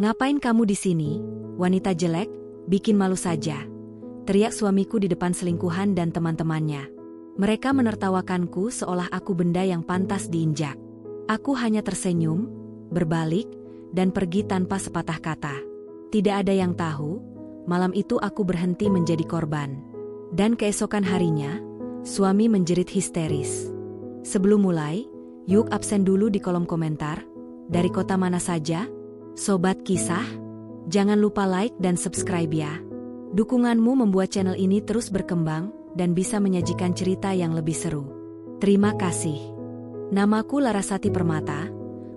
"Ngapain kamu di sini, wanita jelek, bikin malu saja," teriak suamiku di depan selingkuhan dan teman-temannya. Mereka menertawakanku seolah aku benda yang pantas diinjak. Aku hanya tersenyum, berbalik, dan pergi tanpa sepatah kata. Tidak ada yang tahu, malam itu aku berhenti menjadi korban. Dan keesokan harinya, suami menjerit histeris. Sebelum mulai, yuk absen dulu di kolom komentar. Dari kota mana saja? Sobat Kisah? Jangan lupa like dan subscribe ya. Dukunganmu membuat channel ini terus berkembang dan bisa menyajikan cerita yang lebih seru. Terima kasih. Namaku Larasati Permata,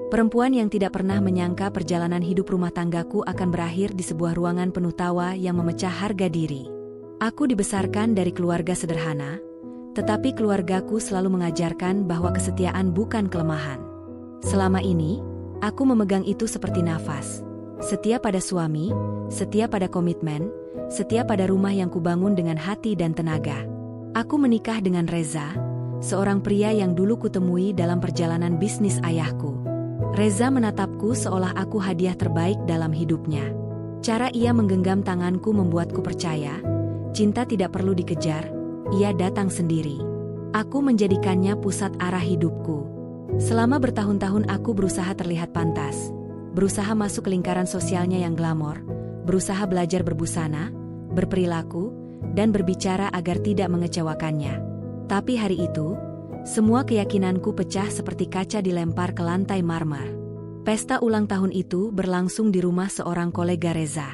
perempuan yang tidak pernah menyangka perjalanan hidup rumah tanggaku akan berakhir di sebuah ruangan penuh tawa yang memecah harga diri. Aku dibesarkan dari keluarga sederhana, tetapi keluargaku selalu mengajarkan bahwa kesetiaan bukan kelemahan. Selama ini, aku memegang itu seperti nafas. Setia pada suami, setia pada komitmen, setia pada rumah yang kubangun dengan hati dan tenaga. Aku menikah dengan Reza, seorang pria yang dulu kutemui dalam perjalanan bisnis ayahku. Reza menatapku seolah aku hadiah terbaik dalam hidupnya. Cara ia menggenggam tanganku membuatku percaya, cinta tidak perlu dikejar, ia datang sendiri. Aku menjadikannya pusat arah hidupku. Selama bertahun-tahun aku berusaha terlihat pantas, berusaha masuk ke lingkaran sosialnya yang glamor, berusaha belajar berbusana, berperilaku, dan berbicara agar tidak mengecewakannya. Tapi hari itu, semua keyakinanku pecah seperti kaca dilempar ke lantai marmer. Pesta ulang tahun itu berlangsung di rumah seorang kolega Reza.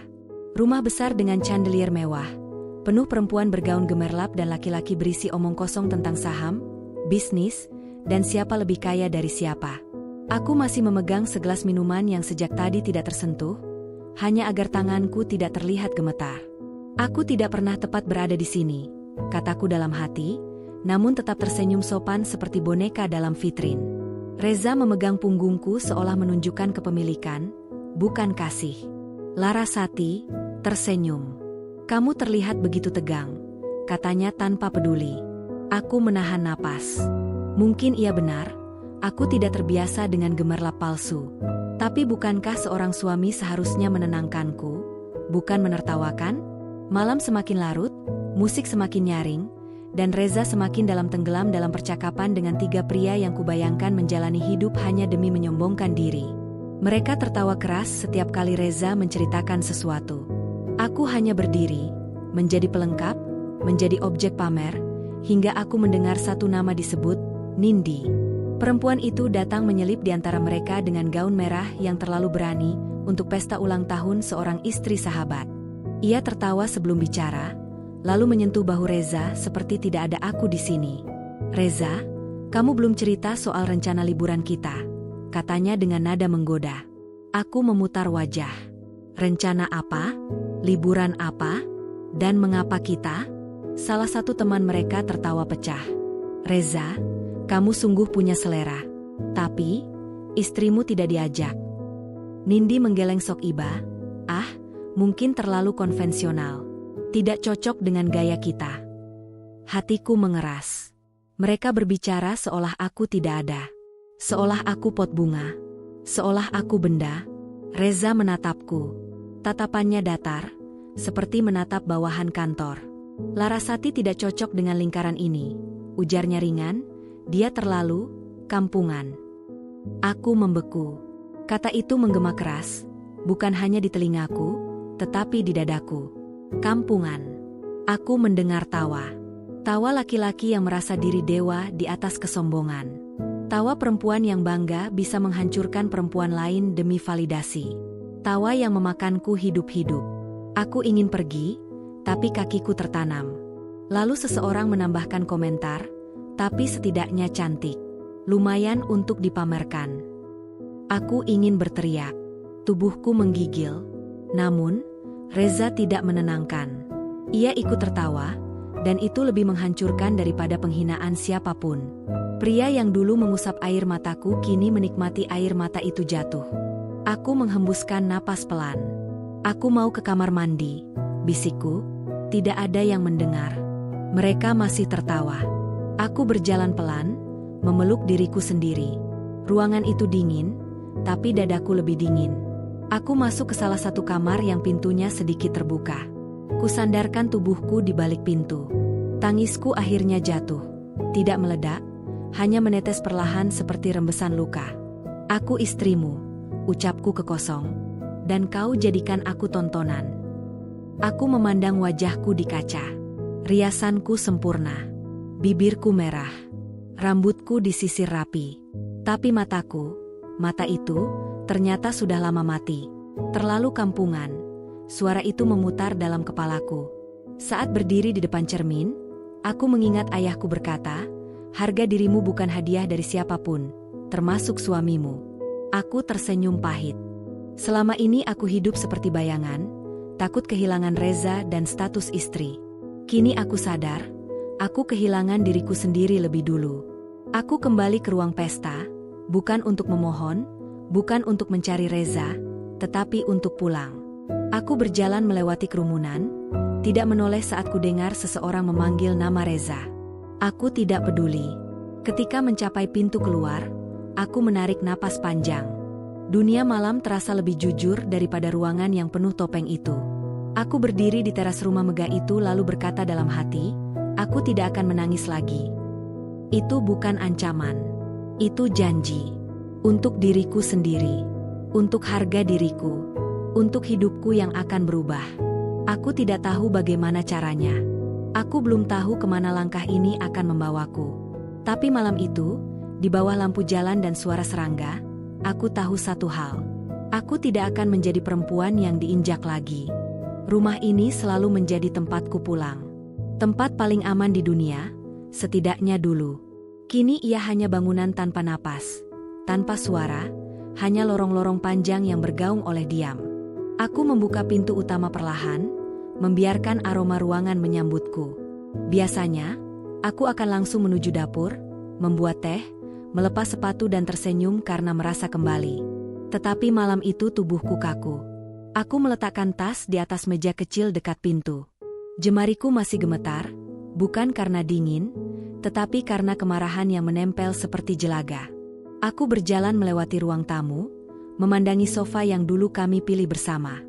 Rumah besar dengan chandelier mewah, penuh perempuan bergaun gemerlap dan laki-laki berisi omong kosong tentang saham, bisnis, dan siapa lebih kaya dari siapa. Aku masih memegang segelas minuman yang sejak tadi tidak tersentuh, hanya agar tanganku tidak terlihat gemetar. Aku tidak pernah tepat berada di sini, kataku dalam hati, namun tetap tersenyum sopan seperti boneka dalam vitrin. Reza memegang punggungku seolah menunjukkan kepemilikan, bukan kasih. Larasati tersenyum. "Kamu terlihat begitu tegang," katanya tanpa peduli. Aku menahan napas. Mungkin ia benar, aku tidak terbiasa dengan gemerlap palsu. Tapi bukankah seorang suami seharusnya menenangkanku, bukan menertawakan? Malam semakin larut, musik semakin nyaring, dan Reza semakin tenggelam dalam percakapan dengan tiga pria yang kubayangkan menjalani hidup hanya demi menyombongkan diri. Mereka tertawa keras setiap kali Reza menceritakan sesuatu. Aku hanya berdiri, menjadi pelengkap, menjadi objek pamer, hingga aku mendengar satu nama disebut, Nindi. Perempuan itu datang menyelip di antara mereka dengan gaun merah yang terlalu berani untuk pesta ulang tahun seorang istri sahabat. Ia tertawa sebelum bicara, lalu menyentuh bahu Reza seperti tidak ada aku di sini. "Reza, kamu belum cerita soal rencana liburan kita," katanya dengan nada menggoda. Aku memutar wajah. "Rencana apa? Liburan apa? Dan mengapa kita?" Salah satu teman mereka tertawa pecah. "Reza, kamu sungguh punya selera. Tapi, istrimu tidak diajak." Nindi menggeleng sok iba. "Ah, mungkin terlalu konvensional. Tidak cocok dengan gaya kita." Hatiku mengeras. Mereka berbicara seolah aku tidak ada. Seolah aku pot bunga. Seolah aku benda. Reza menatapku. Tatapannya datar, seperti menatap bawahan kantor. "Larasati tidak cocok dengan lingkaran ini," ujarnya ringan. "Dia terlalu kampungan." Aku membeku. Kata itu menggema keras, bukan hanya di telingaku, tetapi di dadaku. Kampungan. Aku mendengar tawa. Tawa laki-laki yang merasa diri dewa di atas kesombongan. Tawa perempuan yang bangga bisa menghancurkan perempuan lain demi validasi. Tawa yang memakanku hidup-hidup. Aku ingin pergi, tapi kakiku tertanam. Lalu seseorang menambahkan komentar, "Tapi setidaknya cantik. Lumayan untuk dipamerkan." Aku ingin berteriak. Tubuhku menggigil. Namun, Reza tidak menenangkan. Ia ikut tertawa, dan itu lebih menghancurkan daripada penghinaan siapapun. Pria yang dulu mengusap air mataku kini menikmati air mata itu jatuh. Aku menghembuskan napas pelan. "Aku mau ke kamar mandi," bisikku. Tidak ada yang mendengar. Mereka masih tertawa. Aku berjalan pelan, memeluk diriku sendiri. Ruangan itu dingin, tapi dadaku lebih dingin. Aku masuk ke salah satu kamar yang pintunya sedikit terbuka. Kusandarkan tubuhku di balik pintu. Tangisku akhirnya jatuh. Tidak meledak, hanya menetes perlahan seperti rembesan luka. Aku istrimu, ucapku kekosong. Dan kau jadikan aku tontonan. Aku memandang wajahku di kaca. Riasanku sempurna. Bibirku merah. Rambutku disisir rapi. Tapi mata itu, ternyata sudah lama mati. Terlalu kampungan. Suara itu memutar dalam kepalaku. Saat berdiri di depan cermin, aku mengingat ayahku berkata, harga dirimu bukan hadiah dari siapapun, termasuk suamimu. Aku tersenyum pahit. Selama ini aku hidup seperti bayangan, takut kehilangan Reza dan status istri. Kini aku sadar, aku kehilangan diriku sendiri lebih dulu. Aku kembali ke ruang pesta, bukan untuk memohon, bukan untuk mencari Reza, tetapi untuk pulang. Aku berjalan melewati kerumunan, tidak menoleh saat kudengar seseorang memanggil nama Reza. Aku tidak peduli. Ketika mencapai pintu keluar, aku menarik napas panjang. Dunia malam terasa lebih jujur daripada ruangan yang penuh topeng itu. Aku berdiri di teras rumah megah itu lalu berkata dalam hati, aku tidak akan menangis lagi. Itu bukan ancaman. Itu janji. Untuk diriku sendiri. Untuk harga diriku. Untuk hidupku yang akan berubah. Aku tidak tahu bagaimana caranya. Aku belum tahu kemana langkah ini akan membawaku. Tapi malam itu, di bawah lampu jalan dan suara serangga, aku tahu satu hal. Aku tidak akan menjadi perempuan yang diinjak lagi. Rumah ini selalu menjadi tempatku pulang. Tempat paling aman di dunia, setidaknya dulu. Kini ia hanya bangunan tanpa napas, tanpa suara, hanya lorong-lorong panjang yang bergaung oleh diam. Aku membuka pintu utama perlahan, membiarkan aroma ruangan menyambutku. Biasanya, aku akan langsung menuju dapur, membuat teh, melepas sepatu dan tersenyum karena merasa kembali. Tetapi malam itu tubuhku kaku. Aku meletakkan tas di atas meja kecil dekat pintu. Jemariku masih gemetar, bukan karena dingin, tetapi karena kemarahan yang menempel seperti jelaga. Aku berjalan melewati ruang tamu, memandangi sofa yang dulu kami pilih bersama.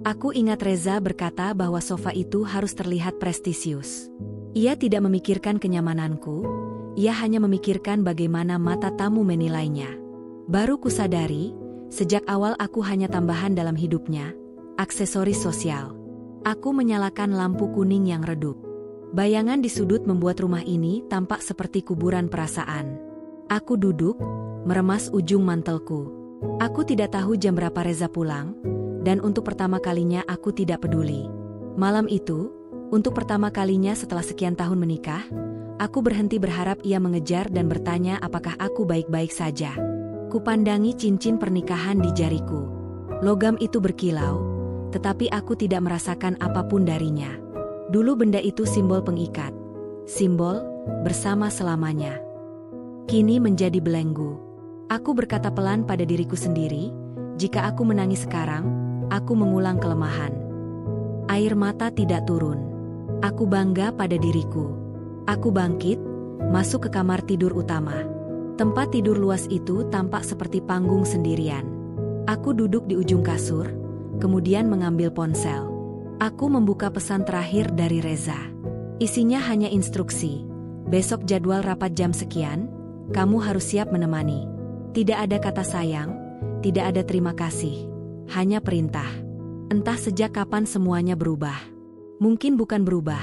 Aku ingat Reza berkata bahwa sofa itu harus terlihat prestisius. Ia tidak memikirkan kenyamananku, ia hanya memikirkan bagaimana mata tamu menilainya. Baru kusadari, sejak awal aku hanya tambahan dalam hidupnya, aksesoris sosial. Aku menyalakan lampu kuning yang redup. Bayangan di sudut membuat rumah ini tampak seperti kuburan perasaan. Aku duduk, meremas ujung mantelku. Aku tidak tahu jam berapa Reza pulang, dan untuk pertama kalinya aku tidak peduli. Malam itu, untuk pertama kalinya setelah sekian tahun menikah, aku berhenti berharap ia mengejar dan bertanya apakah aku baik-baik saja. Kupandangi cincin pernikahan di jariku. Logam itu berkilau, tetapi aku tidak merasakan apapun darinya. Dulu benda itu simbol pengikat, simbol bersama selamanya. Kini menjadi belenggu. Aku berkata pelan pada diriku sendiri, jika aku menangis sekarang, aku mengulang kelemahan. Air mata tidak turun. Aku bangga pada diriku. Aku bangkit, masuk ke kamar tidur utama. Tempat tidur luas itu tampak seperti panggung sendirian. Aku duduk di ujung kasur, kemudian mengambil ponsel. Aku membuka pesan terakhir dari Reza. Isinya hanya instruksi. Besok jadwal rapat jam sekian, kamu harus siap menemani. Tidak ada kata sayang, tidak ada terima kasih, hanya perintah. Entah sejak kapan semuanya berubah. Mungkin bukan berubah,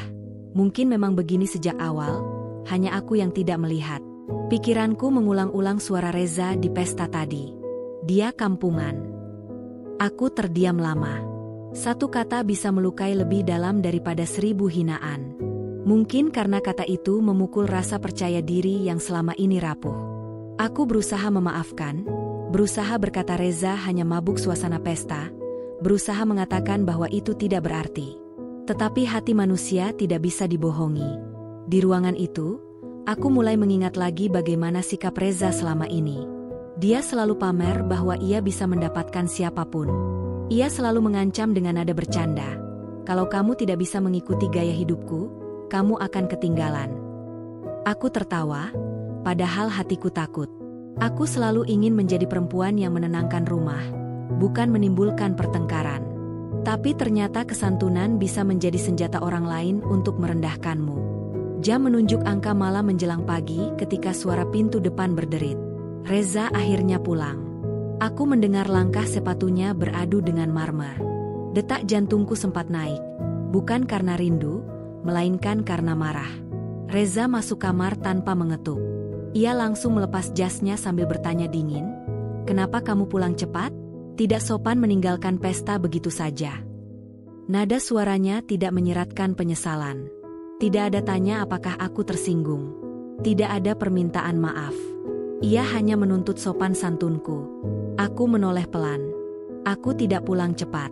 mungkin memang begini sejak awal, hanya aku yang tidak melihat. Pikiranku mengulang-ulang suara Reza di pesta tadi. Dia kampungan. Aku terdiam lama. Satu kata bisa melukai lebih dalam daripada 1000 hinaan. Mungkin karena kata itu memukul rasa percaya diri yang selama ini rapuh. Aku berusaha memaafkan, berusaha berkata Reza hanya mabuk suasana pesta, berusaha mengatakan bahwa itu tidak berarti. Tetapi hati manusia tidak bisa dibohongi. Di ruangan itu, aku mulai mengingat lagi bagaimana sikap Reza selama ini. Dia selalu pamer bahwa ia bisa mendapatkan siapapun. Ia selalu mengancam dengan nada bercanda. Kalau kamu tidak bisa mengikuti gaya hidupku, kamu akan ketinggalan. Aku tertawa, padahal hatiku takut. Aku selalu ingin menjadi perempuan yang menenangkan rumah, bukan menimbulkan pertengkaran. Tapi ternyata kesantunan bisa menjadi senjata orang lain untuk merendahkanmu. Jam menunjuk angka malam menjelang pagi ketika suara pintu depan berderit. Reza akhirnya pulang. Aku mendengar langkah sepatunya beradu dengan marmer. Detak jantungku sempat naik, bukan karena rindu, melainkan karena marah. Reza masuk kamar tanpa mengetuk. Ia langsung melepas jasnya sambil bertanya dingin, "Kenapa kamu pulang cepat? Tidak sopan meninggalkan pesta begitu saja." Nada suaranya tidak menyeratkan penyesalan. Tidak ada tanya apakah aku tersinggung. Tidak ada permintaan maaf. Ia hanya menuntut sopan santunku. Aku menoleh pelan. Aku tidak pulang cepat.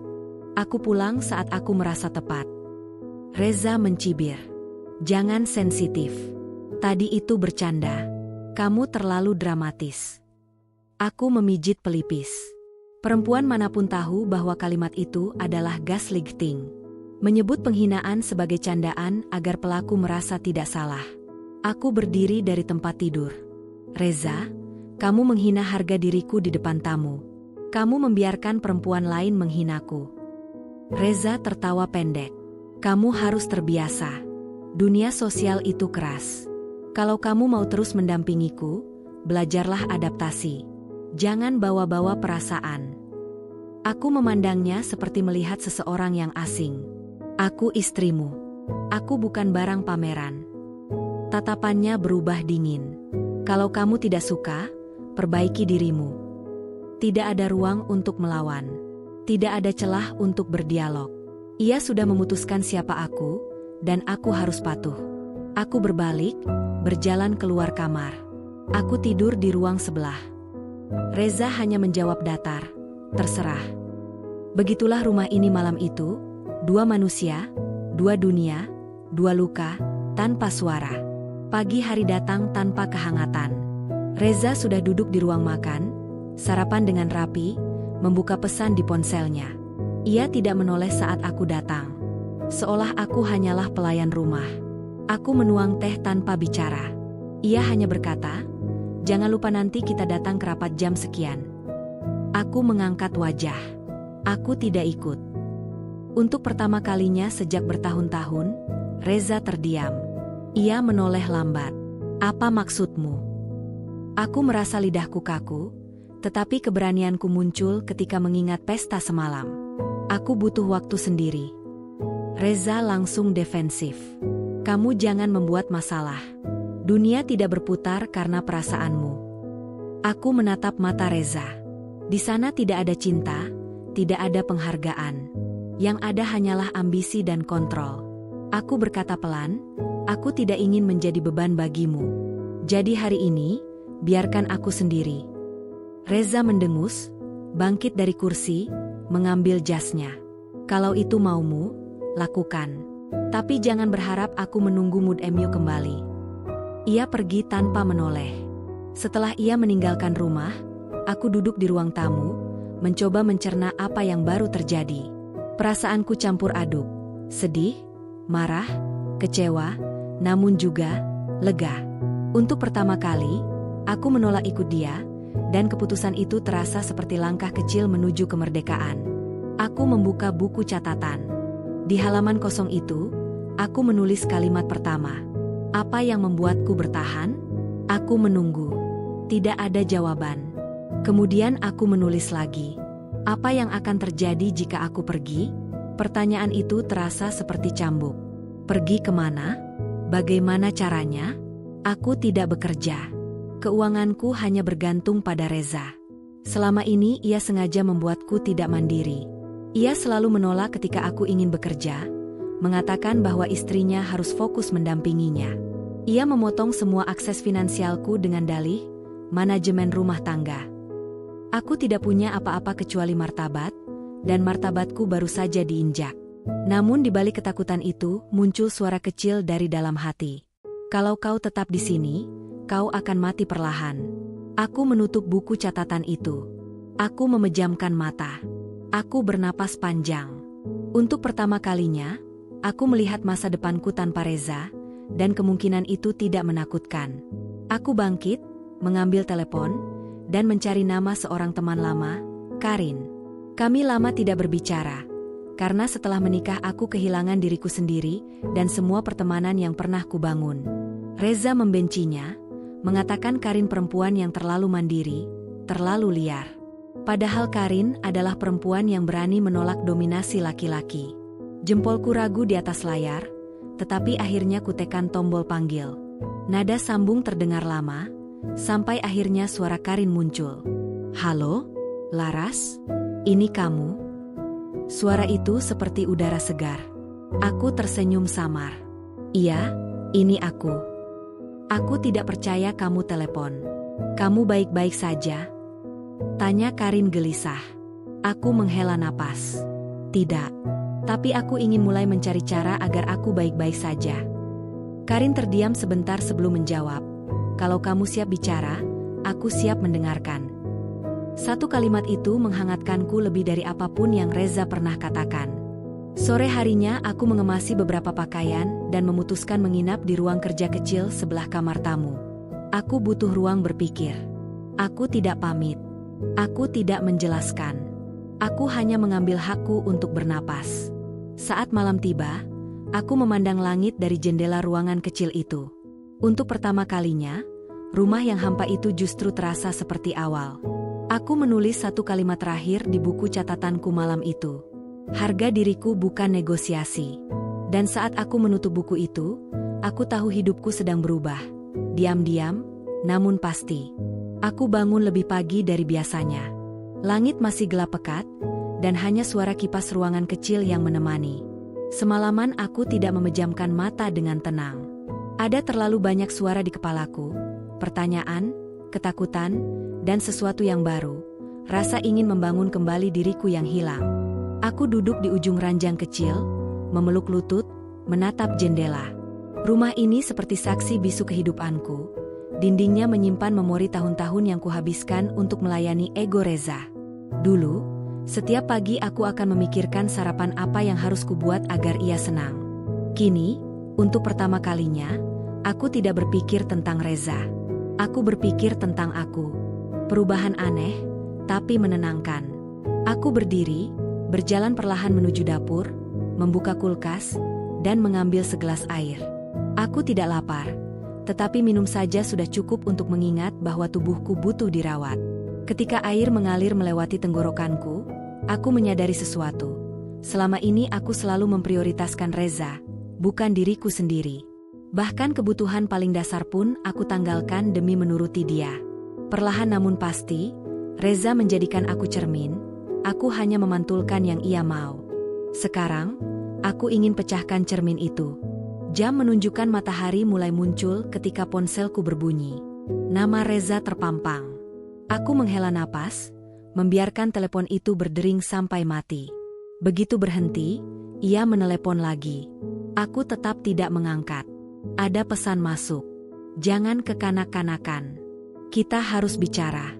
Aku pulang saat aku merasa tepat. Reza mencibir. Jangan sensitif. Tadi itu bercanda. Kamu terlalu dramatis. Aku memijit pelipis. Perempuan manapun tahu bahwa kalimat itu adalah gaslighting. Menyebut penghinaan sebagai candaan agar pelaku merasa tidak salah. Aku berdiri dari tempat tidur. Reza, kamu menghina harga diriku di depan tamu. Kamu membiarkan perempuan lain menghinaku. Reza tertawa pendek. Kamu harus terbiasa. Dunia sosial itu keras. Kalau kamu mau terus mendampingiku, belajarlah adaptasi. Jangan bawa-bawa perasaan. Aku memandangnya seperti melihat seseorang yang asing. Aku istrimu. Aku bukan barang pameran. Tatapannya berubah dingin. Kalau kamu tidak suka, perbaiki dirimu. Tidak ada ruang untuk melawan. Tidak ada celah untuk berdialog. Ia sudah memutuskan siapa aku, dan aku harus patuh. Aku berbalik, berjalan keluar kamar. Aku tidur di ruang sebelah. Reza hanya menjawab datar, "Terserah." Begitulah rumah ini malam itu, dua manusia, dua dunia, dua luka, tanpa suara. Pagi hari datang tanpa kehangatan. Reza sudah duduk di ruang makan, sarapan dengan rapi, membuka pesan di ponselnya. Ia tidak menoleh saat aku datang. Seolah aku hanyalah pelayan rumah. Aku menuang teh tanpa bicara. Ia hanya berkata, "Jangan lupa nanti kita datang ke rapat jam sekian." Aku mengangkat wajah. Aku tidak ikut. Untuk pertama kalinya sejak bertahun-tahun, Reza terdiam. Ia menoleh lambat. "Apa maksudmu?" Aku merasa lidahku kaku, tetapi keberanianku muncul ketika mengingat pesta semalam. Aku butuh waktu sendiri. Reza langsung defensif. "Kamu jangan membuat masalah. Dunia tidak berputar karena perasaanmu." Aku menatap mata Reza. Di sana tidak ada cinta, tidak ada penghargaan. Yang ada hanyalah ambisi dan kontrol. Aku berkata pelan, "Aku tidak ingin menjadi beban bagimu. Jadi hari ini, biarkan aku sendiri." Reza mendengus, bangkit dari kursi, mengambil jasnya. "Kalau itu maumu, lakukan. Tapi jangan berharap aku menunggu mood MU kembali." Ia pergi tanpa menoleh. Setelah ia meninggalkan rumah, aku duduk di ruang tamu, mencoba mencerna apa yang baru terjadi. Perasaanku campur aduk, sedih, marah, kecewa, namun juga lega. Untuk pertama kali, aku menolak ikut dia, dan keputusan itu terasa seperti langkah kecil menuju kemerdekaan. Aku membuka buku catatan. Di halaman kosong itu, aku menulis kalimat pertama. Apa yang membuatku bertahan? Aku menunggu. Tidak ada jawaban. Kemudian aku menulis lagi. Apa yang akan terjadi jika aku pergi? Pertanyaan itu terasa seperti cambuk. Pergi kemana? Bagaimana caranya? Aku tidak bekerja. Keuanganku hanya bergantung pada Reza. Selama ini ia sengaja membuatku tidak mandiri. Ia selalu menolak ketika aku ingin bekerja, mengatakan bahwa istrinya harus fokus mendampinginya. Ia memotong semua akses finansialku dengan dalih, manajemen rumah tangga. Aku tidak punya apa-apa kecuali martabat, dan martabatku baru saja diinjak. Namun di balik ketakutan itu muncul suara kecil dari dalam hati. "Kalau kau tetap di sini, kau akan mati perlahan." Aku menutup buku catatan itu. Aku memejamkan mata. Aku bernapas panjang. Untuk pertama kalinya, aku melihat masa depanku tanpa Reza, dan kemungkinan itu tidak menakutkan. Aku bangkit, mengambil telepon, dan mencari nama seorang teman lama, Karin. Kami lama tidak berbicara, karena setelah menikah aku kehilangan diriku sendiri dan semua pertemanan yang pernah kubangun. Reza membencinya, mengatakan Karin perempuan yang terlalu mandiri, terlalu liar. Padahal Karin adalah perempuan yang berani menolak dominasi laki-laki. Jempolku ragu di atas layar, tetapi akhirnya kutekan tombol panggil. Nada sambung terdengar lama, sampai akhirnya suara Karin muncul. "Halo, Laras? Ini kamu?" Suara itu seperti udara segar. Aku tersenyum samar. "Iya, ini aku. Aku tidak percaya kamu telepon. Kamu baik-baik saja?" Tanya Karin gelisah. Aku menghela napas. "Tidak. Tapi aku ingin mulai mencari cara agar aku baik-baik saja." Karin terdiam sebentar sebelum menjawab. "Kalau kamu siap bicara, aku siap mendengarkan." Satu kalimat itu menghangatkanku lebih dari apapun yang Reza pernah katakan. Sore harinya aku mengemasi beberapa pakaian dan memutuskan menginap di ruang kerja kecil sebelah kamar tamu. Aku butuh ruang berpikir. Aku tidak pamit. Aku tidak menjelaskan. Aku hanya mengambil hakku untuk bernapas. Saat malam tiba, aku memandang langit dari jendela ruangan kecil itu. Untuk pertama kalinya, rumah yang hampa itu justru terasa seperti awal. Aku menulis satu kalimat terakhir di buku catatanku malam itu. Harga diriku bukan negosiasi. Dan saat aku menutup buku itu, aku tahu hidupku sedang berubah. Diam-diam, namun pasti. Aku bangun lebih pagi dari biasanya. Langit masih gelap pekat, dan hanya suara kipas ruangan kecil yang menemani. Semalaman aku tidak memejamkan mata dengan tenang. Ada terlalu banyak suara di kepalaku, pertanyaan, ketakutan, dan sesuatu yang baru. Rasa ingin membangun kembali diriku yang hilang. Aku duduk di ujung ranjang kecil, memeluk lutut, menatap jendela. Rumah ini seperti saksi bisu kehidupanku. Dindingnya menyimpan memori tahun-tahun yang kuhabiskan untuk melayani ego Reza. Dulu, setiap pagi aku akan memikirkan sarapan apa yang harus kubuat agar ia senang. Kini, untuk pertama kalinya, aku tidak berpikir tentang Reza. Aku berpikir tentang aku. Perubahan aneh, tapi menenangkan. Aku berdiri, berjalan perlahan menuju dapur, membuka kulkas, dan mengambil segelas air. Aku tidak lapar, tetapi minum saja sudah cukup untuk mengingat bahwa tubuhku butuh dirawat. Ketika air mengalir melewati tenggorokanku, aku menyadari sesuatu. Selama ini aku selalu memprioritaskan Reza, bukan diriku sendiri. Bahkan kebutuhan paling dasar pun aku tanggalkan demi menuruti dia. Perlahan namun pasti, Reza menjadikan aku cermin. Aku hanya memantulkan yang ia mau. Sekarang, aku ingin pecahkan cermin itu. Jam menunjukkan matahari mulai muncul ketika ponselku berbunyi. Nama Reza terpampang. Aku menghela napas, membiarkan telepon itu berdering sampai mati. Begitu berhenti, ia menelepon lagi. Aku tetap tidak mengangkat. Ada pesan masuk. "Jangan kekanak-kanakan. Kita harus bicara."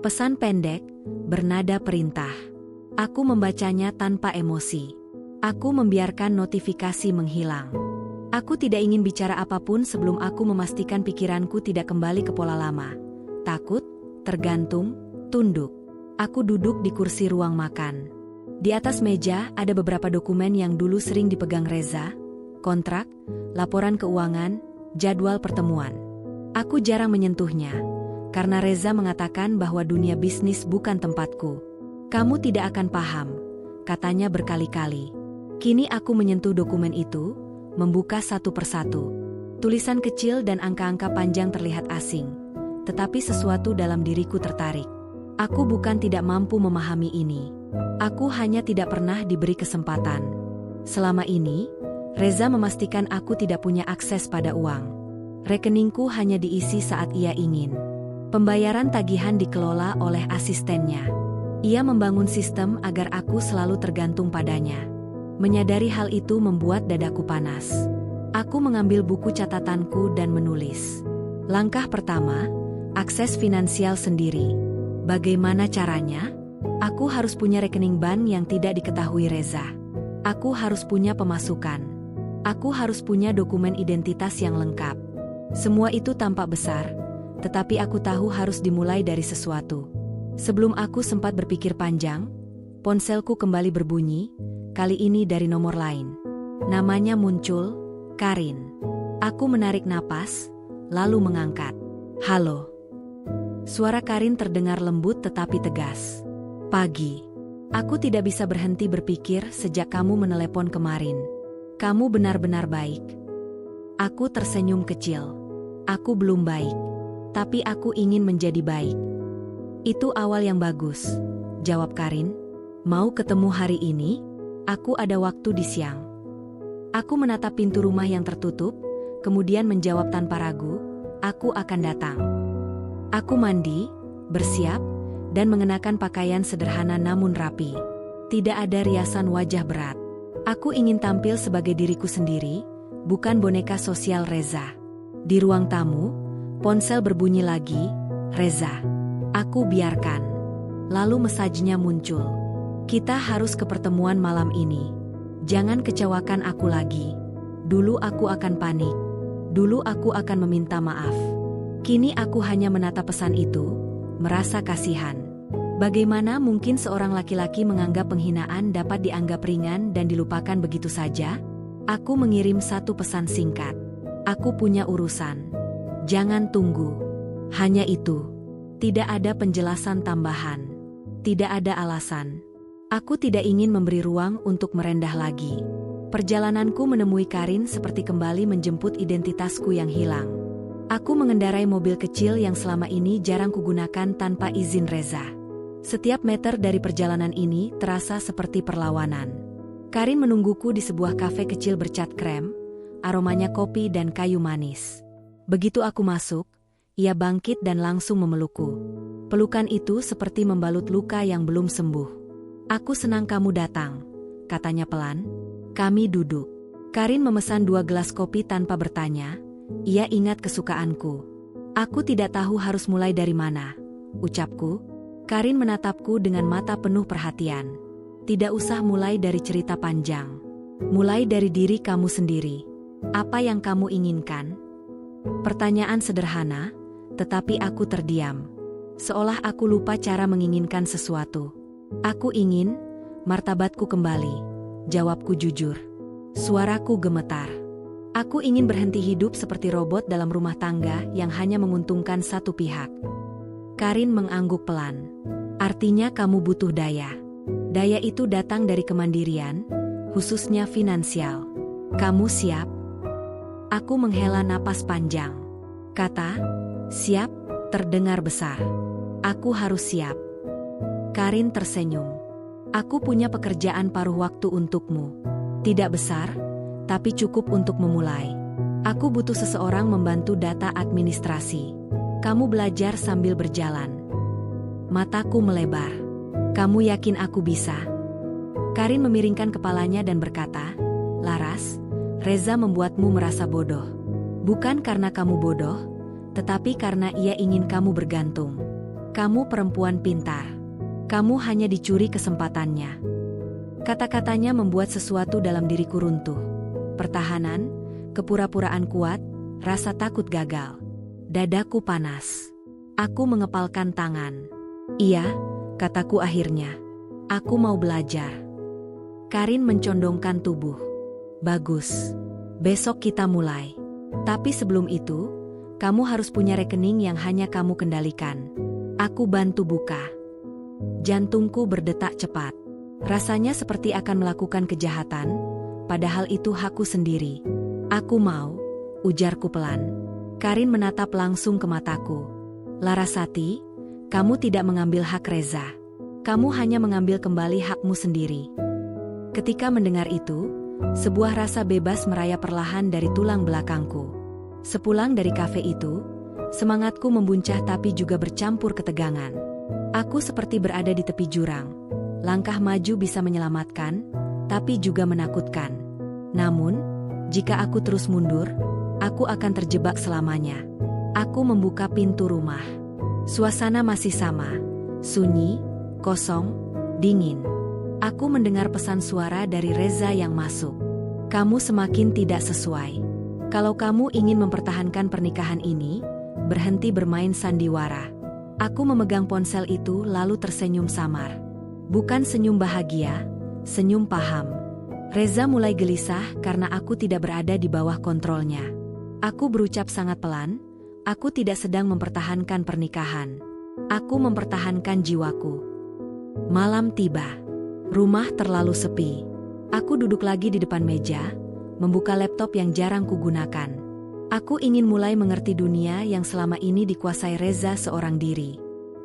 Pesan pendek, bernada perintah. Aku membacanya tanpa emosi. Aku membiarkan notifikasi menghilang. Aku tidak ingin bicara apapun sebelum aku memastikan pikiranku tidak kembali ke pola lama. Takut, tergantung, tunduk. Aku duduk di kursi ruang makan. Di atas meja ada beberapa dokumen yang dulu sering dipegang Reza, kontrak, laporan keuangan, jadwal pertemuan. Aku jarang menyentuhnya, karena Reza mengatakan bahwa dunia bisnis bukan tempatku. "Kamu tidak akan paham," katanya berkali-kali. Kini aku menyentuh dokumen itu, membuka satu persatu. Tulisan kecil dan angka-angka panjang terlihat asing, tetapi sesuatu dalam diriku tertarik. Aku bukan tidak mampu memahami ini. Aku hanya tidak pernah diberi kesempatan. Selama ini, Reza memastikan aku tidak punya akses pada uang. Rekeningku hanya diisi saat ia ingin. Pembayaran tagihan dikelola oleh asistennya. Ia membangun sistem agar aku selalu tergantung padanya. Menyadari hal itu membuat dadaku panas. Aku mengambil buku catatanku dan menulis. Langkah pertama, akses finansial sendiri. Bagaimana caranya? Aku harus punya rekening bank yang tidak diketahui Reza. Aku harus punya pemasukan. Aku harus punya dokumen identitas yang lengkap. Semua itu tampak besar, tetapi aku tahu harus dimulai dari sesuatu. Sebelum aku sempat berpikir panjang, Ponselku kembali berbunyi, kali ini dari nomor lain. Namanya muncul, Karin. Aku menarik napas, lalu mengangkat. Halo. Suara Karin terdengar lembut tetapi tegas. Pagi. Aku tidak bisa berhenti berpikir sejak kamu menelepon kemarin. Kamu benar-benar baik. Aku tersenyum kecil. Aku belum baik. Tapi aku ingin menjadi baik. Itu awal yang bagus, jawab Karin. Mau ketemu hari ini? Aku ada waktu di siang. Aku menatap pintu rumah yang tertutup, kemudian menjawab tanpa ragu, aku akan datang. Aku mandi, bersiap, dan mengenakan pakaian sederhana namun rapi. Tidak ada riasan wajah berat. Aku ingin tampil sebagai diriku sendiri, bukan boneka sosial Reza. Di ruang tamu, ponsel berbunyi lagi, Reza. Aku biarkan. Lalu mesajnya muncul. Kita harus ke pertemuan malam ini. Jangan kecewakan aku lagi. Dulu aku akan panik. Dulu aku akan meminta maaf. Kini aku hanya menatap pesan itu, merasa kasihan. Bagaimana mungkin seorang laki-laki menganggap penghinaan dapat dianggap ringan dan dilupakan begitu saja? Aku mengirim satu pesan singkat. Aku punya urusan. Jangan tunggu. Hanya itu. Tidak ada penjelasan tambahan. Tidak ada alasan. Aku tidak ingin memberi ruang untuk merendah lagi. Perjalananku menemui Karin seperti kembali menjemput identitasku yang hilang. Aku mengendarai mobil kecil yang selama ini jarang kugunakan tanpa izin Reza. Setiap meter dari perjalanan ini terasa seperti perlawanan. Karin menungguku di sebuah kafe kecil bercat krem, aromanya kopi dan kayu manis. Begitu aku masuk, ia bangkit dan langsung memelukku. Pelukan itu seperti membalut luka yang belum sembuh. Aku senang kamu datang, katanya pelan. Kami duduk. Karin memesan 2 gelas kopi tanpa bertanya. Ia ingat kesukaanku. Aku tidak tahu harus mulai dari mana, ucapku. Karin menatapku dengan mata penuh perhatian. Tidak usah mulai dari cerita panjang. Mulai dari diri kamu sendiri. Apa yang kamu inginkan? Pertanyaan sederhana, tetapi aku terdiam. Seolah aku lupa cara menginginkan sesuatu. Aku ingin martabatku kembali, jawabku jujur. Suaraku gemetar. Aku ingin berhenti hidup seperti robot dalam rumah tangga yang hanya menguntungkan satu pihak. Karin mengangguk pelan. Artinya kamu butuh daya. Daya itu datang dari kemandirian, khususnya finansial. Kamu siap? Aku menghela napas panjang. Kata, siap, terdengar besar. Aku harus siap. Karin tersenyum. Aku punya pekerjaan paruh waktu untukmu. Tidak besar, tapi cukup untuk memulai. Aku butuh seseorang membantu data administrasi. Kamu belajar sambil berjalan. Mataku melebar. Kamu yakin aku bisa? Karin memiringkan kepalanya dan berkata, Laras, Reza membuatmu merasa bodoh. Bukan karena kamu bodoh, tetapi karena ia ingin kamu bergantung. Kamu perempuan pintar. Kamu hanya dicuri kesempatannya. Kata-katanya membuat sesuatu dalam diriku runtuh. Pertahanan, kepura-puraan kuat, rasa takut gagal. Dadaku panas. Aku mengepalkan tangan. Iya, kataku akhirnya. Aku mau belajar. Karin mencondongkan tubuh. Bagus. Besok kita mulai. Tapi sebelum itu, kamu harus punya rekening yang hanya kamu kendalikan. Aku bantu buka. Jantungku berdetak cepat. Rasanya seperti akan melakukan kejahatan, padahal itu hakku sendiri. Aku mau, ujarku pelan. Karin menatap langsung ke mataku. Larasati, kamu tidak mengambil hak Reza. Kamu hanya mengambil kembali hakmu sendiri. Ketika mendengar itu, sebuah rasa bebas merayap perlahan dari tulang belakangku. Sepulang dari kafe itu, semangatku membuncah tapi juga bercampur ketegangan. Aku seperti berada di tepi jurang. Langkah maju bisa menyelamatkan, tapi juga menakutkan. Namun, jika aku terus mundur, aku akan terjebak selamanya. Aku membuka pintu rumah. Suasana masih sama, sunyi, kosong, dingin. Aku mendengar pesan suara dari Reza yang masuk. Kamu semakin tidak sesuai. Kalau kamu ingin mempertahankan pernikahan ini, berhenti bermain sandiwara. Aku memegang ponsel itu lalu tersenyum samar. Bukan senyum bahagia, senyum paham. Reza mulai gelisah karena aku tidak berada di bawah kontrolnya. Aku berucap sangat pelan, aku tidak sedang mempertahankan pernikahan. Aku mempertahankan jiwaku. Malam tiba. Rumah terlalu sepi. Aku duduk lagi di depan meja, membuka laptop yang jarang kugunakan. Aku ingin mulai mengerti dunia yang selama ini dikuasai Reza seorang diri.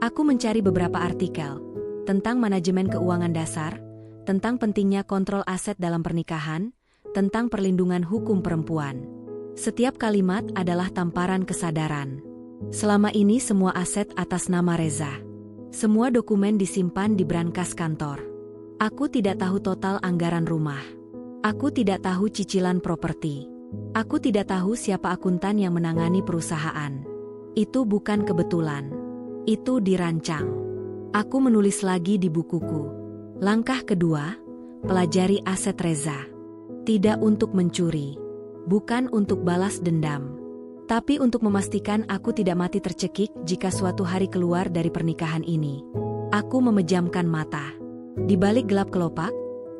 Aku mencari beberapa artikel tentang manajemen keuangan dasar, tentang pentingnya kontrol aset dalam pernikahan, tentang perlindungan hukum perempuan. Setiap kalimat adalah tamparan kesadaran. Selama ini semua aset atas nama Reza. Semua dokumen disimpan di brankas kantor. Aku tidak tahu total anggaran rumah. Aku tidak tahu cicilan properti. Aku tidak tahu siapa akuntan yang menangani perusahaan. Itu bukan kebetulan. Itu dirancang. Aku menulis lagi di bukuku. Langkah kedua, pelajari aset Reza. Tidak untuk mencuri. Bukan untuk balas dendam. Tapi untuk memastikan aku tidak mati tercekik jika suatu hari keluar dari pernikahan ini. Aku memejamkan mata. Di balik gelap kelopak,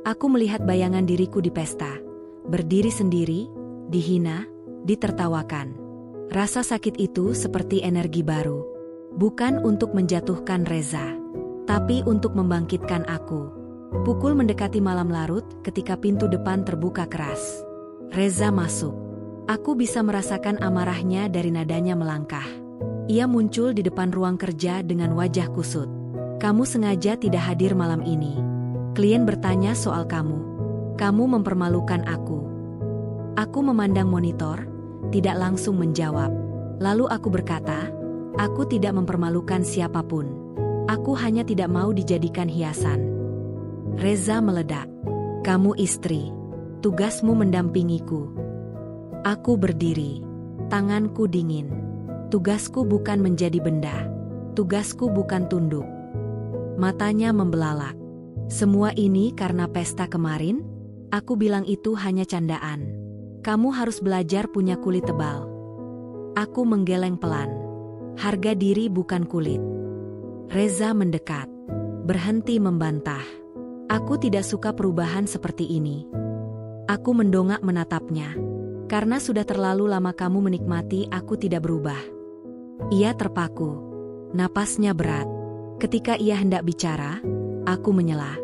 aku melihat bayangan diriku di pesta. Berdiri sendiri, dihina, ditertawakan. Rasa sakit itu seperti energi baru. Bukan untuk menjatuhkan Reza, tapi untuk membangkitkan aku. Pukul mendekati malam larut ketika pintu depan terbuka keras. Reza masuk. Aku bisa merasakan amarahnya dari nadanya melangkah. Ia muncul di depan ruang kerja dengan wajah kusut. Kamu sengaja tidak hadir malam ini. Klien bertanya soal kamu. Kamu mempermalukan aku. Aku memandang monitor, tidak langsung menjawab. Lalu aku berkata, aku tidak mempermalukan siapapun. Aku hanya tidak mau dijadikan hiasan. Reza meledak. Kamu istri. Tugasmu mendampingiku. Aku berdiri. Tanganku dingin. Tugasku bukan menjadi benda. Tugasku bukan tunduk. Matanya membelalak. Semua ini karena pesta kemarin? Aku bilang itu hanya candaan. Kamu harus belajar punya kulit tebal. Aku menggeleng pelan. Harga diri bukan kulit. Reza mendekat. Berhenti membantah. Aku tidak suka perubahan seperti ini. Aku mendongak menatapnya. Karena sudah terlalu lama kamu menikmati aku tidak berubah. Ia terpaku. Napasnya berat. Ketika ia hendak bicara, aku menyela.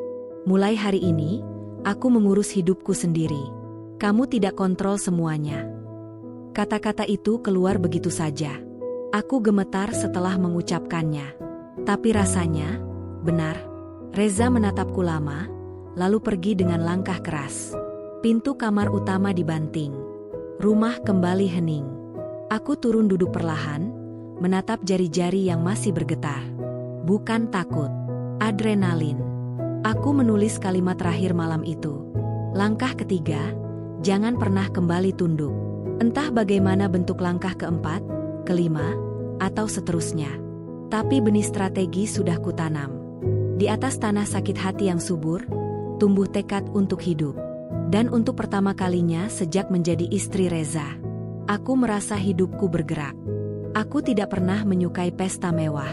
Mulai hari ini, aku mengurus hidupku sendiri. Kamu tidak kontrol semuanya. Kata-kata itu keluar begitu saja. Aku gemetar setelah mengucapkannya. Tapi rasanya, benar. Reza menatapku lama, lalu pergi dengan langkah keras. Pintu kamar utama dibanting. Rumah kembali hening. Aku turun duduk perlahan, menatap jari-jari yang masih bergetar. Bukan takut, adrenalin. Aku menulis kalimat terakhir malam itu. Langkah ketiga, jangan pernah kembali tunduk. Entah bagaimana bentuk langkah keempat, kelima, atau seterusnya. Tapi benih strategi sudah kutanam. Di atas tanah sakit hati yang subur, tumbuh tekad untuk hidup. Dan untuk pertama kalinya sejak menjadi istri Reza, aku merasa hidupku bergerak. Aku tidak pernah menyukai pesta mewah.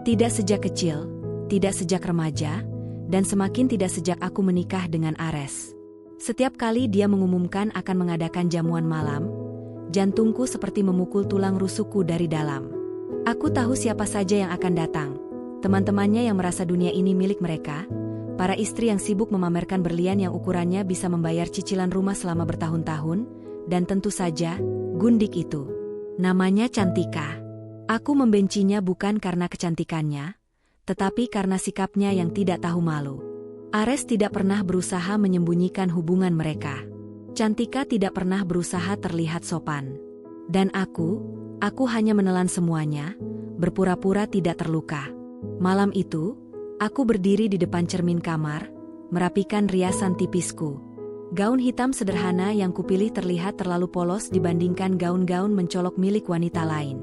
Tidak sejak kecil, tidak sejak remaja, dan semakin tidak sejak aku menikah dengan Ares. Setiap kali dia mengumumkan akan mengadakan jamuan malam, jantungku seperti memukul tulang rusukku dari dalam. Aku tahu siapa saja yang akan datang. Teman-temannya yang merasa dunia ini milik mereka, para istri yang sibuk memamerkan berlian yang ukurannya bisa membayar cicilan rumah selama bertahun-tahun, dan tentu saja, gundik itu. Namanya Cantika. Aku membencinya bukan karena kecantikannya, tetapi karena sikapnya yang tidak tahu malu. Ares tidak pernah berusaha menyembunyikan hubungan mereka. Cantika tidak pernah berusaha terlihat sopan. Dan aku hanya menelan semuanya, berpura-pura tidak terluka. Malam itu, aku berdiri di depan cermin kamar, merapikan riasan tipisku. Gaun hitam sederhana yang kupilih terlihat terlalu polos dibandingkan gaun-gaun mencolok milik wanita lain.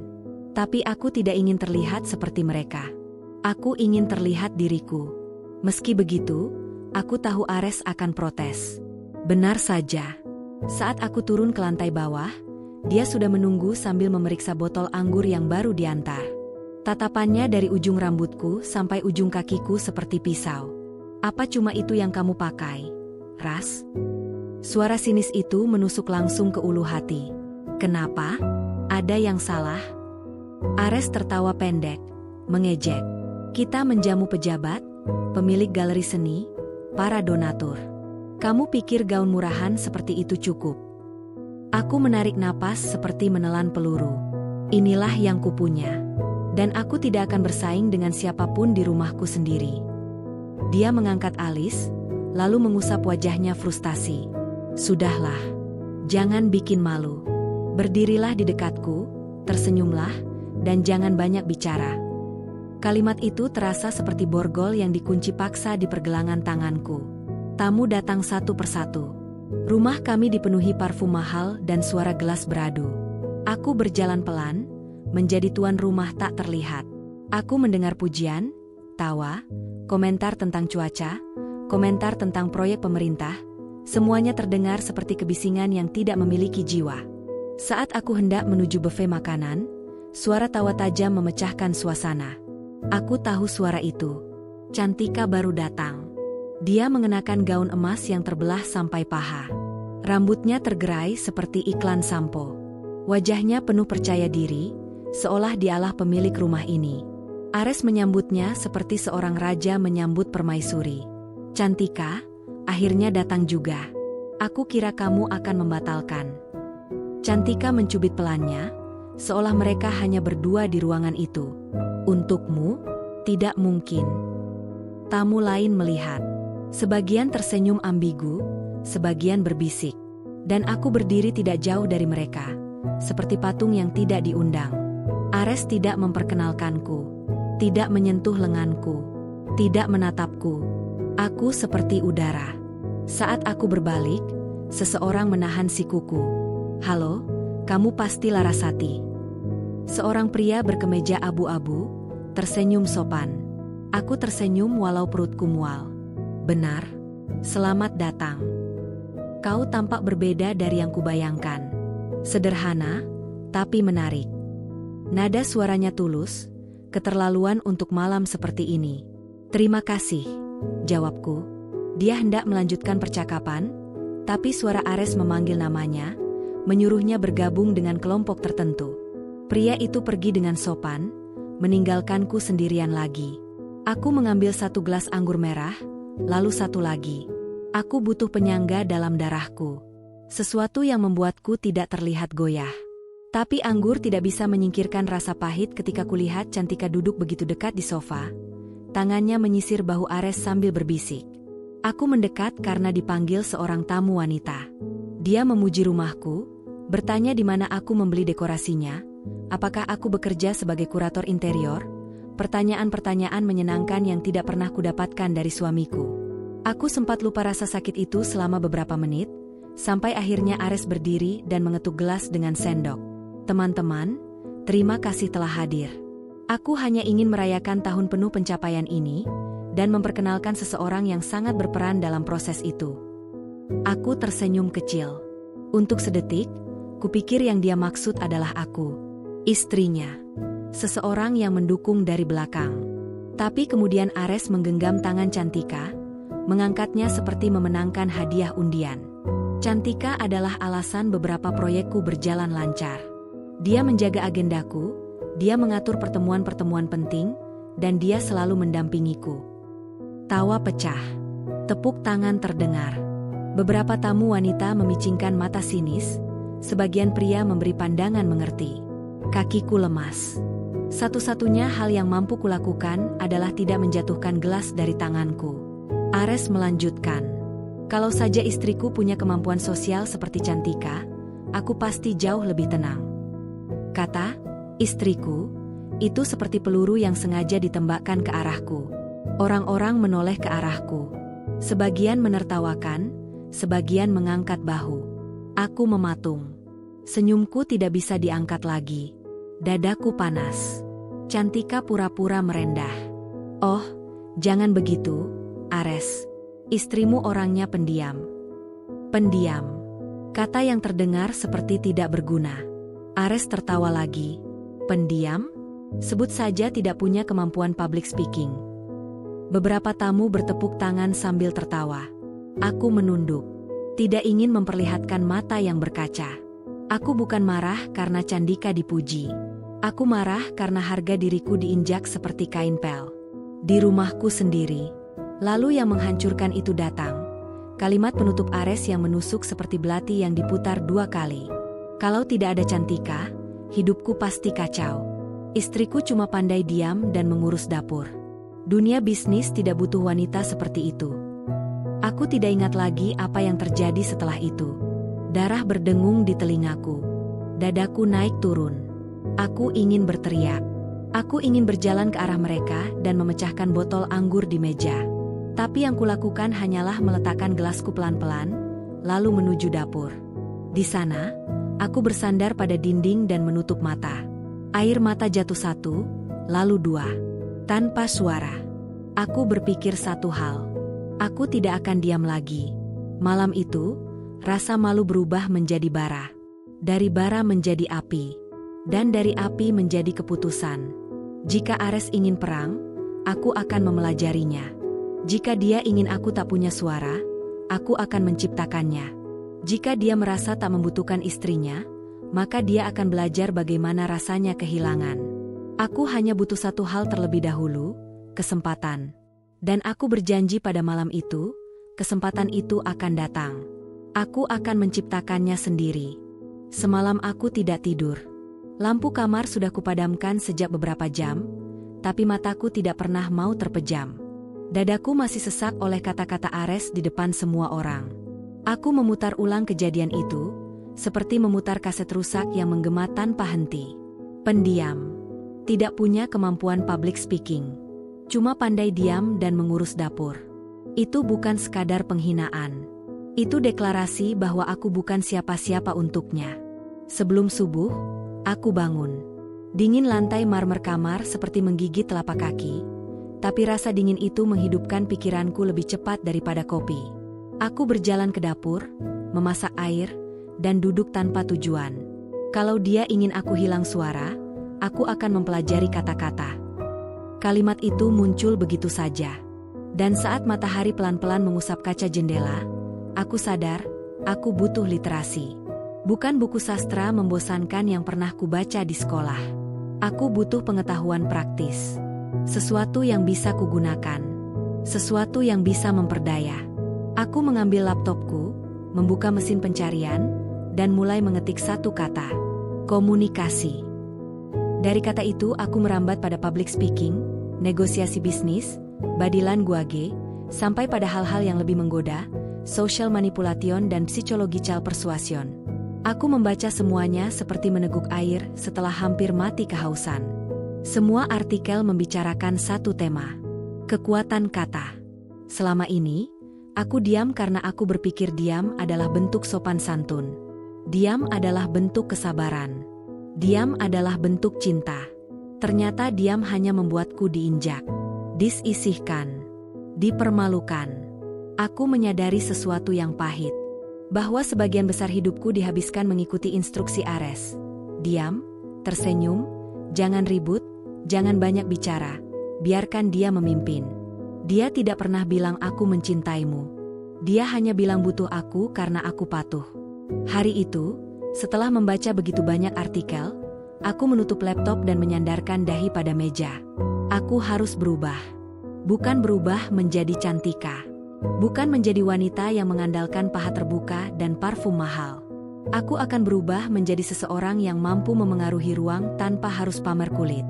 Tapi aku tidak ingin terlihat seperti mereka. Aku ingin terlihat diriku. Meski begitu, aku tahu Ares akan protes. Benar saja. Saat aku turun ke lantai bawah, dia sudah menunggu sambil memeriksa botol anggur yang baru diantar. Tatapannya dari ujung rambutku sampai ujung kakiku seperti pisau. Apa cuma itu yang kamu pakai, Ras? Suara sinis itu menusuk langsung ke ulu hati. Kenapa? Ada yang salah? Ares tertawa pendek, mengejek. Kita menjamu pejabat, pemilik galeri seni, para donatur. Kamu pikir gaun murahan seperti itu cukup? Aku menarik napas seperti menelan peluru. Inilah yang kupunya. Dan aku tidak akan bersaing dengan siapapun di rumahku sendiri. Dia mengangkat alis, lalu mengusap wajahnya frustasi. Sudahlah. Jangan bikin malu. Berdirilah di dekatku, tersenyumlah, dan jangan banyak bicara. Kalimat itu terasa seperti borgol yang dikunci paksa di pergelangan tanganku. Tamu datang satu persatu. Rumah kami dipenuhi parfum mahal dan suara gelas beradu. Aku berjalan pelan, menjadi tuan rumah tak terlihat. Aku mendengar pujian, tawa, komentar tentang cuaca, komentar tentang proyek pemerintah. Semuanya terdengar seperti kebisingan yang tidak memiliki jiwa. Saat aku hendak menuju buffet makanan, suara tawa tajam memecahkan suasana. Aku tahu suara itu. Cantika baru datang. Dia mengenakan gaun emas yang terbelah sampai paha. Rambutnya tergerai seperti iklan sampo. Wajahnya penuh percaya diri, seolah dialah pemilik rumah ini. Ares menyambutnya seperti seorang raja menyambut permaisuri. Cantika, akhirnya datang juga. Aku kira kamu akan membatalkan. Cantika mencubit pelannya, seolah mereka hanya berdua di ruangan itu. Untukmu, tidak mungkin. Tamu lain melihat. Sebagian tersenyum ambigu, sebagian berbisik. Dan aku berdiri tidak jauh dari mereka, seperti patung yang tidak diundang. Ares tidak memperkenalkanku, tidak menyentuh lenganku, tidak menatapku. Aku seperti udara. Saat aku berbalik, seseorang menahan sikuku. Halo, kamu pasti Larasati. Seorang pria berkemeja abu-abu, tersenyum sopan. Aku tersenyum walau perutku mual. Benar, selamat datang. Kau tampak berbeda dari yang kubayangkan. Sederhana, tapi menarik. Nada suaranya tulus, keterlaluan untuk malam seperti ini. Terima kasih, jawabku. Dia hendak melanjutkan percakapan, tapi suara Ares memanggil namanya, menyuruhnya bergabung dengan kelompok tertentu. Pria itu pergi dengan sopan, meninggalkanku sendirian lagi. Aku mengambil satu gelas anggur merah, lalu satu lagi. Aku butuh penyangga dalam darahku. Sesuatu yang membuatku tidak terlihat goyah. Tapi anggur tidak bisa menyingkirkan rasa pahit ketika kulihat Cantika duduk begitu dekat di sofa. Tangannya menyisir bahu Ares sambil berbisik. Aku mendekat karena dipanggil seorang tamu wanita. Dia memuji rumahku, bertanya di mana aku membeli dekorasinya, apakah aku bekerja sebagai kurator interior, pertanyaan-pertanyaan menyenangkan yang tidak pernah kudapatkan dari suamiku. Aku sempat lupa rasa sakit itu selama beberapa menit, sampai akhirnya Ares berdiri dan mengetuk gelas dengan sendok. Teman-teman, terima kasih telah hadir. Aku hanya ingin merayakan tahun penuh pencapaian ini, dan memperkenalkan seseorang yang sangat berperan dalam proses itu. Aku tersenyum kecil. Untuk sedetik, kupikir yang dia maksud adalah aku, istrinya. Seseorang yang mendukung dari belakang. Tapi kemudian Ares menggenggam tangan Cantika, mengangkatnya seperti memenangkan hadiah undian. Cantika adalah alasan beberapa proyekku berjalan lancar. Dia menjaga agendaku, dia mengatur pertemuan-pertemuan penting, dan dia selalu mendampingiku. Tawa pecah. Tepuk tangan terdengar. Beberapa tamu wanita memicingkan mata sinis, sebagian pria memberi pandangan mengerti. Kakiku lemas. Satu-satunya hal yang mampu kulakukan adalah tidak menjatuhkan gelas dari tanganku. Ares melanjutkan. Kalau saja istriku punya kemampuan sosial seperti Cantika, aku pasti jauh lebih tenang. Kata istriku, itu seperti peluru yang sengaja ditembakkan ke arahku. Orang-orang menoleh ke arahku. Sebagian menertawakan, sebagian mengangkat bahu. Aku mematung. Senyumku tidak bisa diangkat lagi. Dadaku panas. Cantika pura-pura merendah. Oh, jangan begitu, Ares. Istrimu orangnya pendiam. Pendiam. Kata yang terdengar seperti tidak berguna. Ares tertawa lagi. Pendiam? Sebut saja tidak punya kemampuan public speaking. Beberapa tamu bertepuk tangan sambil tertawa. Aku menunduk. Tidak ingin memperlihatkan mata yang berkaca. Aku bukan marah karena Candika dipuji. Aku marah karena harga diriku diinjak seperti kain pel. Di rumahku sendiri. Lalu yang menghancurkan itu datang. Kalimat penutup Ares yang menusuk seperti belati yang diputar 2 kali. Kalau tidak ada Cantika, hidupku pasti kacau. Istriku cuma pandai diam dan mengurus dapur. Dunia bisnis tidak butuh wanita seperti itu. Aku tidak ingat lagi apa yang terjadi setelah itu. Darah berdengung di telingaku. Dadaku naik turun. Aku ingin berteriak. Aku ingin berjalan ke arah mereka dan memecahkan botol anggur di meja. Tapi yang kulakukan hanyalah meletakkan gelasku pelan-pelan, lalu menuju dapur. Di sana, aku bersandar pada dinding dan menutup mata. Air mata jatuh 1, lalu 2. Tanpa suara. Aku berpikir satu hal. Aku tidak akan diam lagi. Malam itu, rasa malu berubah menjadi bara. Dari bara menjadi api. Dan dari api menjadi keputusan. Jika Ares ingin perang, aku akan memelajarinya. Jika dia ingin aku tak punya suara, aku akan menciptakannya. Jika dia merasa tak membutuhkan istrinya, maka dia akan belajar bagaimana rasanya kehilangan. Aku hanya butuh satu hal terlebih dahulu, kesempatan. Dan aku berjanji pada malam itu, kesempatan itu akan datang. Aku akan menciptakannya sendiri. Semalam aku tidak tidur. Lampu kamar sudah kupadamkan sejak beberapa jam, tapi mataku tidak pernah mau terpejam. Dadaku masih sesak oleh kata-kata Ares di depan semua orang. Aku memutar ulang kejadian itu, seperti memutar kaset rusak yang menggema tanpa henti. Pendiam. Tidak punya kemampuan public speaking. Cuma pandai diam dan mengurus dapur. Itu bukan sekadar penghinaan. Itu deklarasi bahwa aku bukan siapa-siapa untuknya. Sebelum subuh, aku bangun. Dingin lantai marmer kamar seperti menggigit telapak kaki. Tapi rasa dingin itu menghidupkan pikiranku lebih cepat daripada kopi. Aku berjalan ke dapur, memasak air, dan duduk tanpa tujuan. Kalau dia ingin aku hilang suara, aku akan mempelajari kata-kata. Kalimat itu muncul begitu saja. Dan saat matahari pelan-pelan mengusap kaca jendela, aku sadar, aku butuh literasi. Bukan buku sastra membosankan yang pernah kubaca di sekolah. Aku butuh pengetahuan praktis. Sesuatu yang bisa kugunakan. Sesuatu yang bisa memperdaya. Aku mengambil laptopku, membuka mesin pencarian, dan mulai mengetik satu kata. Komunikasi. Dari kata itu aku merambat pada public speaking, negosiasi bisnis, body language, sampai pada hal-hal yang lebih menggoda, social manipulation dan psychological persuasion. Aku membaca semuanya seperti meneguk air setelah hampir mati kehausan. Semua artikel membicarakan satu tema. Kekuatan kata. Selama ini, aku diam karena aku berpikir diam adalah bentuk sopan santun. Diam adalah bentuk kesabaran. Diam adalah bentuk cinta. Ternyata diam hanya membuatku diinjak, disisihkan, dipermalukan. Aku menyadari sesuatu yang pahit. Bahwa sebagian besar hidupku dihabiskan mengikuti instruksi Ares. Diam, tersenyum, jangan ribut, jangan banyak bicara, biarkan dia memimpin. Dia tidak pernah bilang aku mencintaimu. Dia hanya bilang butuh aku karena aku patuh. Hari itu, setelah membaca begitu banyak artikel, aku menutup laptop dan menyandarkan dahi pada meja. Aku harus berubah. Bukan berubah menjadi Cantika. Bukan menjadi wanita yang mengandalkan paha terbuka dan parfum mahal. Aku akan berubah menjadi seseorang yang mampu memengaruhi ruang tanpa harus pamer kulit.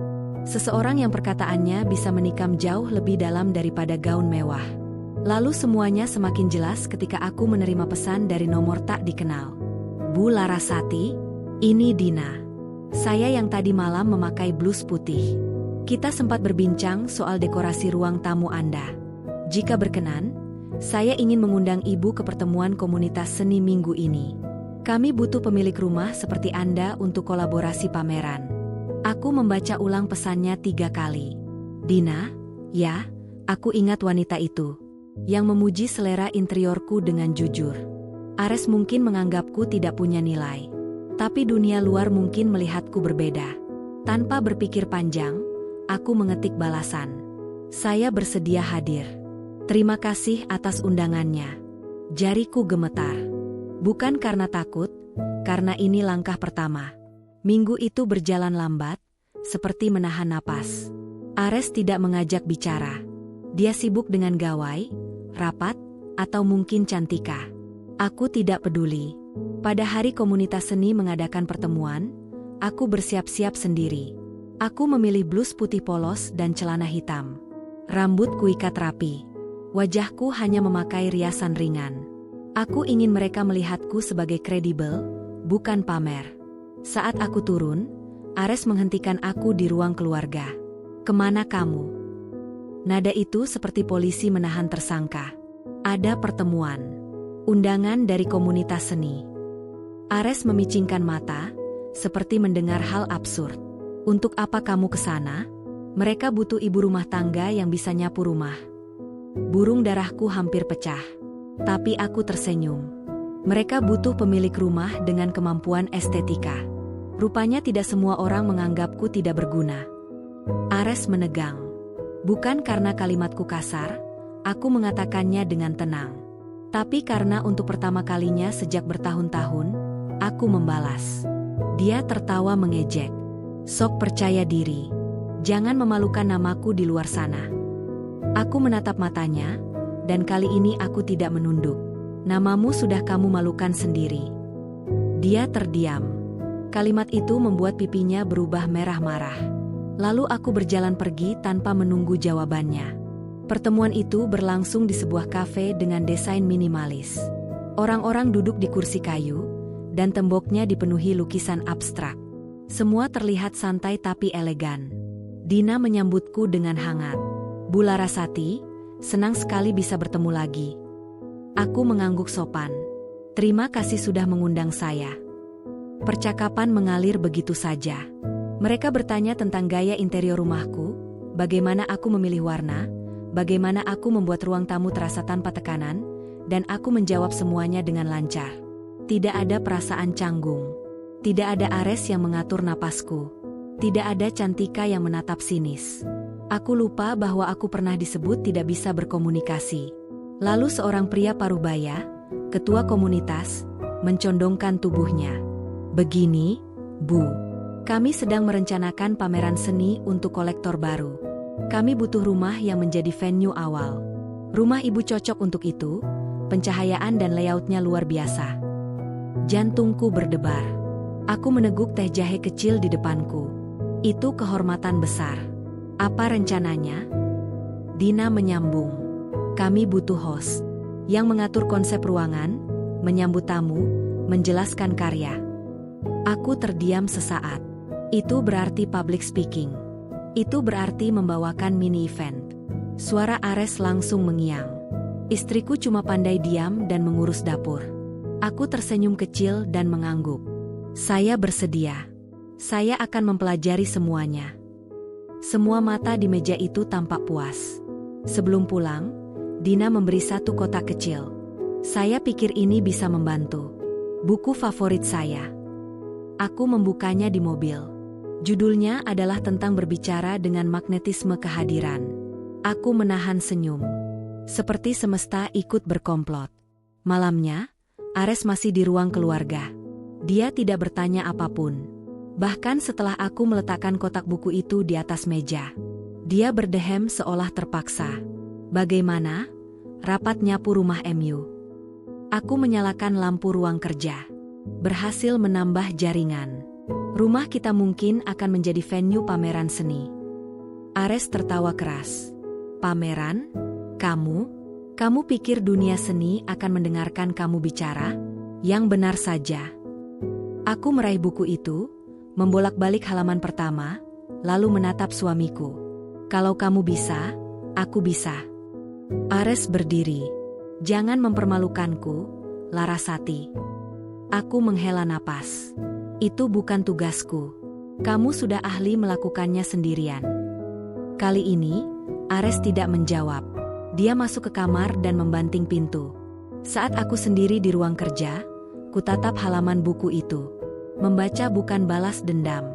Seseorang yang perkataannya bisa menikam jauh lebih dalam daripada gaun mewah. Lalu semuanya semakin jelas ketika aku menerima pesan dari nomor tak dikenal. Bu Larasati, ini Dina. Saya yang tadi malam memakai blus putih. Kita sempat berbincang soal dekorasi ruang tamu Anda. Jika berkenan, saya ingin mengundang Ibu ke pertemuan komunitas seni minggu ini. Kami butuh pemilik rumah seperti Anda untuk kolaborasi pameran. Aku membaca ulang pesannya 3 kali. Dina, ya, aku ingat wanita itu. Yang memuji selera interiorku dengan jujur. Ares mungkin menganggapku tidak punya nilai. Tapi dunia luar mungkin melihatku berbeda. Tanpa berpikir panjang, aku mengetik balasan. Saya bersedia hadir. Terima kasih atas undangannya. Jariku gemetar. Bukan karena takut, karena ini langkah pertama. Minggu itu berjalan lambat, seperti menahan napas. Ares tidak mengajak bicara. Dia sibuk dengan gawai, rapat, atau mungkin Cantika. Aku tidak peduli. Pada hari komunitas seni mengadakan pertemuan, aku bersiap-siap sendiri. Aku memilih blus putih polos dan celana hitam. Rambut kuikat rapi. Wajahku hanya memakai riasan ringan. Aku ingin mereka melihatku sebagai kredibel, bukan pamer. Saat aku turun, Ares menghentikan aku di ruang keluarga. "Kemana kamu?" Nada itu seperti polisi menahan tersangka. "Ada pertemuan. Undangan dari komunitas seni." Ares memicingkan mata, seperti mendengar hal absurd. "Untuk apa kamu ke sana?" "Mereka butuh ibu rumah tangga yang bisa nyapu rumah." Burung darahku hampir pecah. Tapi aku tersenyum. Mereka butuh pemilik rumah dengan kemampuan estetika. Rupanya tidak semua orang menganggapku tidak berguna. Ares menegang. Bukan karena kalimatku kasar, aku mengatakannya dengan tenang. Tapi karena untuk pertama kalinya sejak bertahun-tahun, aku membalas. Dia tertawa mengejek. "Sok percaya diri. Jangan memalukan namaku di luar sana." Aku menatap matanya, dan kali ini aku tidak menunduk. "Namamu sudah kamu malukan sendiri." Dia terdiam. Kalimat itu membuat pipinya berubah merah marah. Lalu aku berjalan pergi tanpa menunggu jawabannya. Pertemuan itu berlangsung di sebuah kafe dengan desain minimalis. Orang-orang duduk di kursi kayu, dan temboknya dipenuhi lukisan abstrak. Semua terlihat santai tapi elegan. Dina menyambutku dengan hangat. "Bu Larasati, senang sekali bisa bertemu lagi." Aku mengangguk sopan. "Terima kasih sudah mengundang saya." Percakapan mengalir begitu saja. Mereka bertanya tentang gaya interior rumahku, bagaimana aku memilih warna, bagaimana aku membuat ruang tamu terasa tanpa tekanan, dan aku menjawab semuanya dengan lancar. Tidak ada perasaan canggung. Tidak ada Ares yang mengatur napasku. Tidak ada Cantika yang menatap sinis. Aku lupa bahwa aku pernah disebut tidak bisa berkomunikasi. Lalu seorang pria paruh-baya, ketua komunitas, mencondongkan tubuhnya. "Begini, Bu. Kami sedang merencanakan pameran seni untuk kolektor baru. Kami butuh rumah yang menjadi venue awal. Rumah Ibu cocok untuk itu, pencahayaan dan layoutnya luar biasa." Jantungku berdebar. Aku meneguk teh jahe kecil di depanku. Itu kehormatan besar. "Apa rencananya?" Dina menyambung. "Kami butuh host yang mengatur konsep ruangan, menyambut tamu, menjelaskan karya." Aku terdiam sesaat. Itu berarti public speaking. Itu berarti membawakan mini event. Suara Ares langsung mengiang. "Istriku cuma pandai diam dan mengurus dapur." Aku tersenyum kecil dan mengangguk. "Saya bersedia. Saya akan mempelajari semuanya." Semua mata di meja itu tampak puas. Sebelum pulang, Dina memberi satu kotak kecil. "Saya pikir ini bisa membantu. Buku favorit saya." Aku membukanya di mobil. Judulnya adalah tentang berbicara dengan magnetisme kehadiran. Aku menahan senyum. Seperti semesta ikut berkomplot. Malamnya, Ares masih di ruang keluarga. Dia tidak bertanya apapun. Bahkan setelah aku meletakkan kotak buku itu di atas meja. Dia berdehem seolah terpaksa. "Bagaimana? Rapat nyapu rumah MU?" Aku menyalakan lampu ruang kerja. Berhasil menambah jaringan. Rumah kita mungkin akan menjadi venue pameran seni. Ares tertawa keras. "Pameran? Kamu pikir dunia seni akan mendengarkan kamu bicara? Yang benar saja." Aku meraih buku itu, membolak-balik halaman pertama, lalu menatap suamiku. "Kalau kamu bisa, aku bisa." Ares berdiri. "Jangan mempermalukanku, Larasati." Aku menghela napas. "Itu bukan tugasku. Kamu sudah ahli melakukannya sendirian." Kali ini, Ares tidak menjawab. Dia masuk ke kamar dan membanting pintu. Saat aku sendiri di ruang kerja, kutatap halaman buku itu. Membaca bukan balas dendam.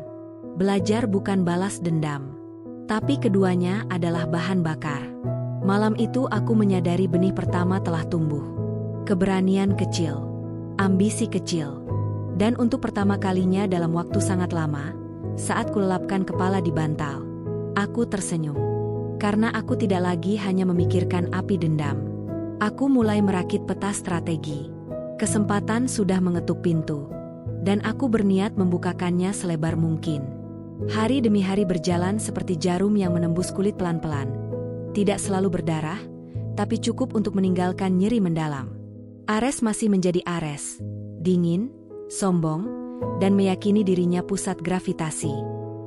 Belajar bukan balas dendam. Tapi keduanya adalah bahan bakar. Malam itu aku menyadari benih pertama telah tumbuh. Keberanian kecil, ambisi kecil. Dan untuk pertama kalinya dalam waktu sangat lama, saat kulelapkan kepala di bantal, aku tersenyum. Karena aku tidak lagi hanya memikirkan api dendam. Aku mulai merakit peta strategi. Kesempatan sudah mengetuk pintu. Dan aku berniat membukakannya selebar mungkin. Hari demi hari berjalan seperti jarum yang menembus kulit pelan-pelan. Tidak selalu berdarah, tapi cukup untuk meninggalkan nyeri mendalam. Ares masih menjadi Ares. Dingin, sombong, dan meyakini dirinya pusat gravitasi.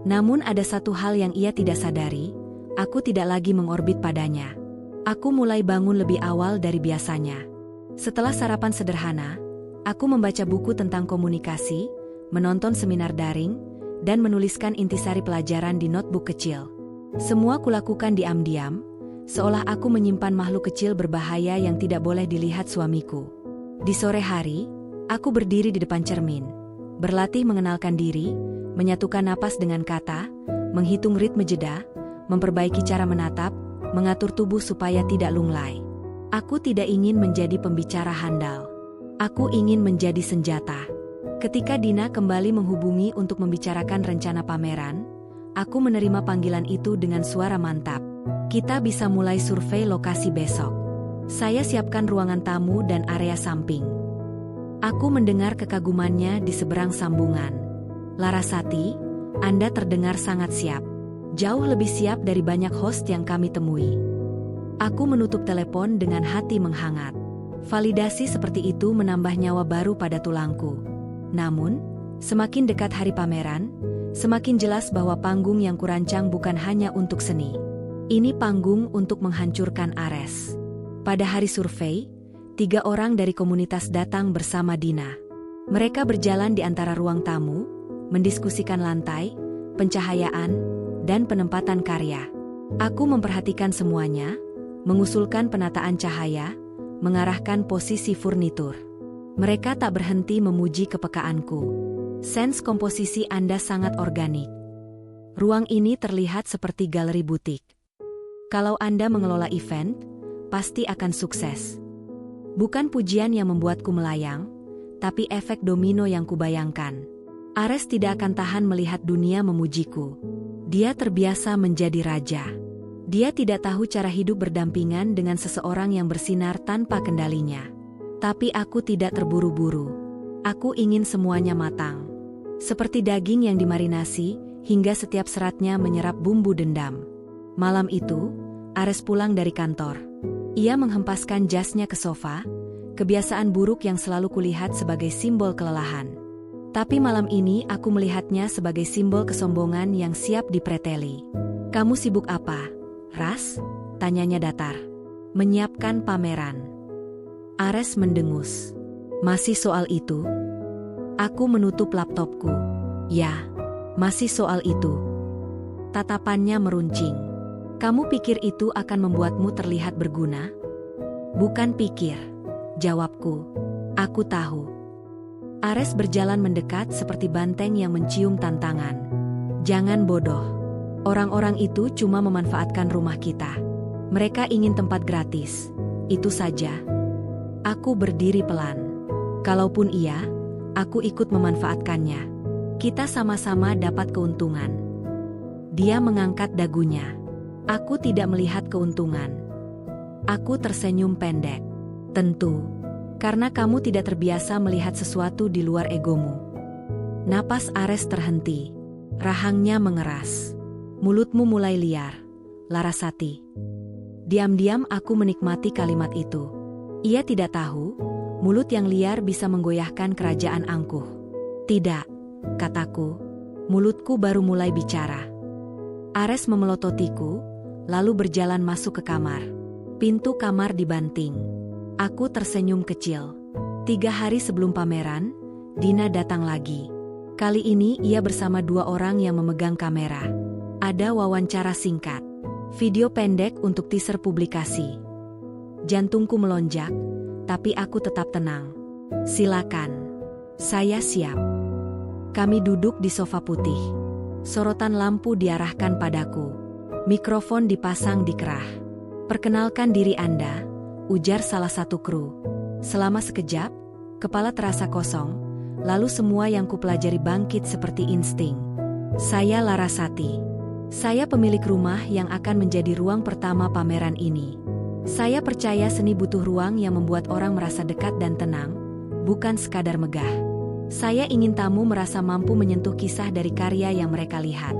Namun ada satu hal yang ia tidak sadari, aku tidak lagi mengorbit padanya. Aku mulai bangun lebih awal dari biasanya. Setelah sarapan sederhana, aku membaca buku tentang komunikasi, menonton seminar daring, dan menuliskan intisari pelajaran di notebook kecil. Semua kulakukan diam-diam, seolah aku menyimpan makhluk kecil berbahaya yang tidak boleh dilihat suamiku. Di sore hari, aku berdiri di depan cermin, berlatih mengenalkan diri, menyatukan napas dengan kata, menghitung ritme jeda, memperbaiki cara menatap, mengatur tubuh supaya tidak lunglai. Aku tidak ingin menjadi pembicara handal. Aku ingin menjadi senjata. Ketika Dina kembali menghubungi untuk membicarakan rencana pameran, aku menerima panggilan itu dengan suara mantap. Kita bisa mulai survei lokasi besok. Saya siapkan ruangan tamu dan area samping. Aku mendengar kekagumannya di seberang sambungan. Larasati, Anda terdengar sangat siap. Jauh lebih siap dari banyak host yang kami temui. Aku menutup telepon dengan hati menghangat. Validasi seperti itu menambah nyawa baru pada tulangku. Namun, semakin dekat hari pameran, semakin jelas bahwa panggung yang kurancang bukan hanya untuk seni. Ini panggung untuk menghancurkan Ares. Pada hari survei, 3 orang dari komunitas datang bersama Dina. Mereka berjalan di antara ruang tamu, mendiskusikan lantai, pencahayaan, dan penempatan karya. Aku memperhatikan semuanya, mengusulkan penataan cahaya, mengarahkan posisi furnitur. Mereka tak berhenti memuji kepekaanku. Sens komposisi Anda sangat organik. Ruang ini terlihat seperti galeri butik. Kalau Anda mengelola event, pasti akan sukses. Bukan pujian yang membuatku melayang, tapi efek domino yang kubayangkan. Ares tidak akan tahan melihat dunia memujiku. Dia terbiasa menjadi raja. Dia tidak tahu cara hidup berdampingan dengan seseorang yang bersinar tanpa kendalinya. Tapi aku tidak terburu-buru. Aku ingin semuanya matang. Seperti daging yang dimarinasi, hingga setiap seratnya menyerap bumbu dendam. Malam itu, Ares pulang dari kantor. Ia menghempaskan jasnya ke sofa, kebiasaan buruk yang selalu kulihat sebagai simbol kelelahan. Tapi malam ini aku melihatnya sebagai simbol kesombongan yang siap dipreteli. "Kamu sibuk apa, Ras?" tanyanya datar. "Menyiapkan pameran." Ares mendengus. "Masih soal itu?" Aku menutup laptopku. "Ya, masih soal itu." Tatapannya meruncing. "Kamu pikir itu akan membuatmu terlihat berguna?" "Bukan pikir," jawabku. "Aku tahu." Ares berjalan mendekat seperti banteng yang mencium tantangan. "Jangan bodoh. Orang-orang itu cuma memanfaatkan rumah kita. Mereka ingin tempat gratis. Itu saja." Aku berdiri pelan. "Kalaupun iya, aku ikut memanfaatkannya. Kita sama-sama dapat keuntungan." Dia mengangkat dagunya. Aku tidak melihat keuntungan. Aku tersenyum pendek. "Tentu. Karena kamu tidak terbiasa melihat sesuatu di luar egomu." Napas Ares terhenti. Rahangnya mengeras. "Mulutmu mulai liar, Larasati." Diam-diam aku menikmati kalimat itu. Ia tidak tahu, mulut yang liar bisa menggoyahkan kerajaan angkuh. "Tidak," kataku. Mulutku baru mulai bicara. Ares memelototiku, lalu berjalan masuk ke kamar. Pintu kamar dibanting. Aku tersenyum kecil. 3 hari sebelum pameran, Dina datang lagi. Kali ini ia bersama 2 orang yang memegang kamera. Ada wawancara singkat, video pendek untuk teaser publikasi. Jantungku melonjak, tapi aku tetap tenang. "Silakan. Saya siap." Kami duduk di sofa putih. Sorotan lampu diarahkan padaku. Mikrofon dipasang di kerah. "Perkenalkan diri Anda," ujar salah satu kru. Selama sekejap, kepala terasa kosong, lalu semua yang kupelajari bangkit seperti insting. "Saya Larasati. Saya pemilik rumah yang akan menjadi ruang pertama pameran ini. Saya percaya seni butuh ruang yang membuat orang merasa dekat dan tenang, bukan sekadar megah. Saya ingin tamu merasa mampu menyentuh kisah dari karya yang mereka lihat."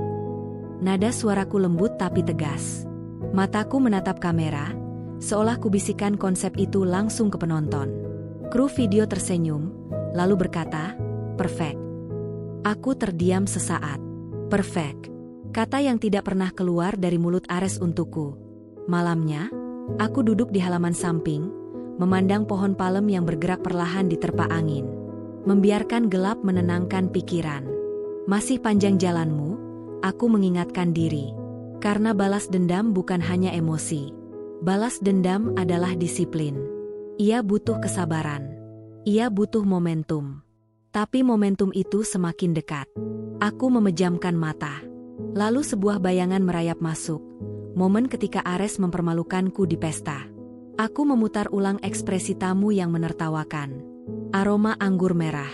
Nada suaraku lembut tapi tegas. Mataku menatap kamera, seolah kubisikkan konsep itu langsung ke penonton. Kru video tersenyum, lalu berkata, "Perfect." Aku terdiam sesaat. Perfect. Kata yang tidak pernah keluar dari mulut Ares untukku. Malamnya, aku duduk di halaman samping, memandang pohon palem yang bergerak perlahan diterpa angin. Membiarkan gelap menenangkan pikiran. "Masih panjang jalanmu," aku mengingatkan diri. Karena balas dendam bukan hanya emosi. Balas dendam adalah disiplin. Ia butuh kesabaran. Ia butuh momentum. Tapi momentum itu semakin dekat. Aku memejamkan mata. Lalu sebuah bayangan merayap masuk. Momen ketika Ares mempermalukanku di pesta. Aku memutar ulang ekspresi tamu yang menertawakan. Aroma anggur merah.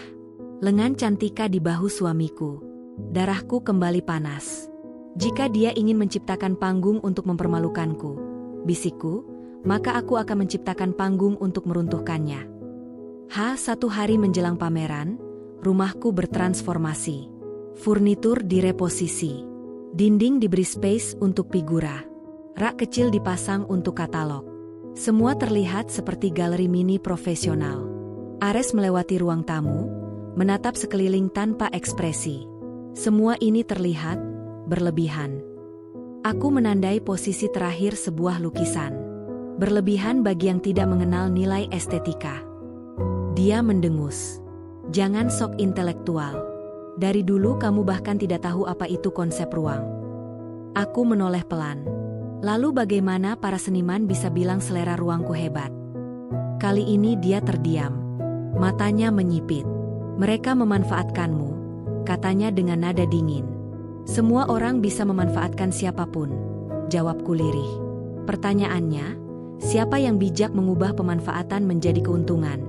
Lengan cantika di bahu suamiku. Darahku kembali panas. "Jika dia ingin menciptakan panggung untuk mempermalukanku," bisikku, "maka aku akan menciptakan panggung untuk meruntuhkannya." Satu hari menjelang pameran, rumahku bertransformasi. Furnitur direposisi. Dinding diberi space untuk figura. Rak kecil dipasang untuk katalog. Semua terlihat seperti galeri mini profesional. Ares melewati ruang tamu, menatap sekeliling tanpa ekspresi. Semua ini terlihat berlebihan. Aku menandai posisi terakhir sebuah lukisan. Berlebihan bagi yang tidak mengenal nilai estetika. Dia mendengus. "Jangan sok intelektual. Dari dulu kamu bahkan tidak tahu apa itu konsep ruang." Aku menoleh pelan. "Lalu bagaimana para seniman bisa bilang selera ruangku hebat?" Kali ini dia terdiam. Matanya menyipit. "Mereka memanfaatkanmu," katanya dengan nada dingin. "Semua orang bisa memanfaatkan siapapun," jawabku lirih. Pertanyaannya, siapa yang bijak mengubah pemanfaatan menjadi keuntungan?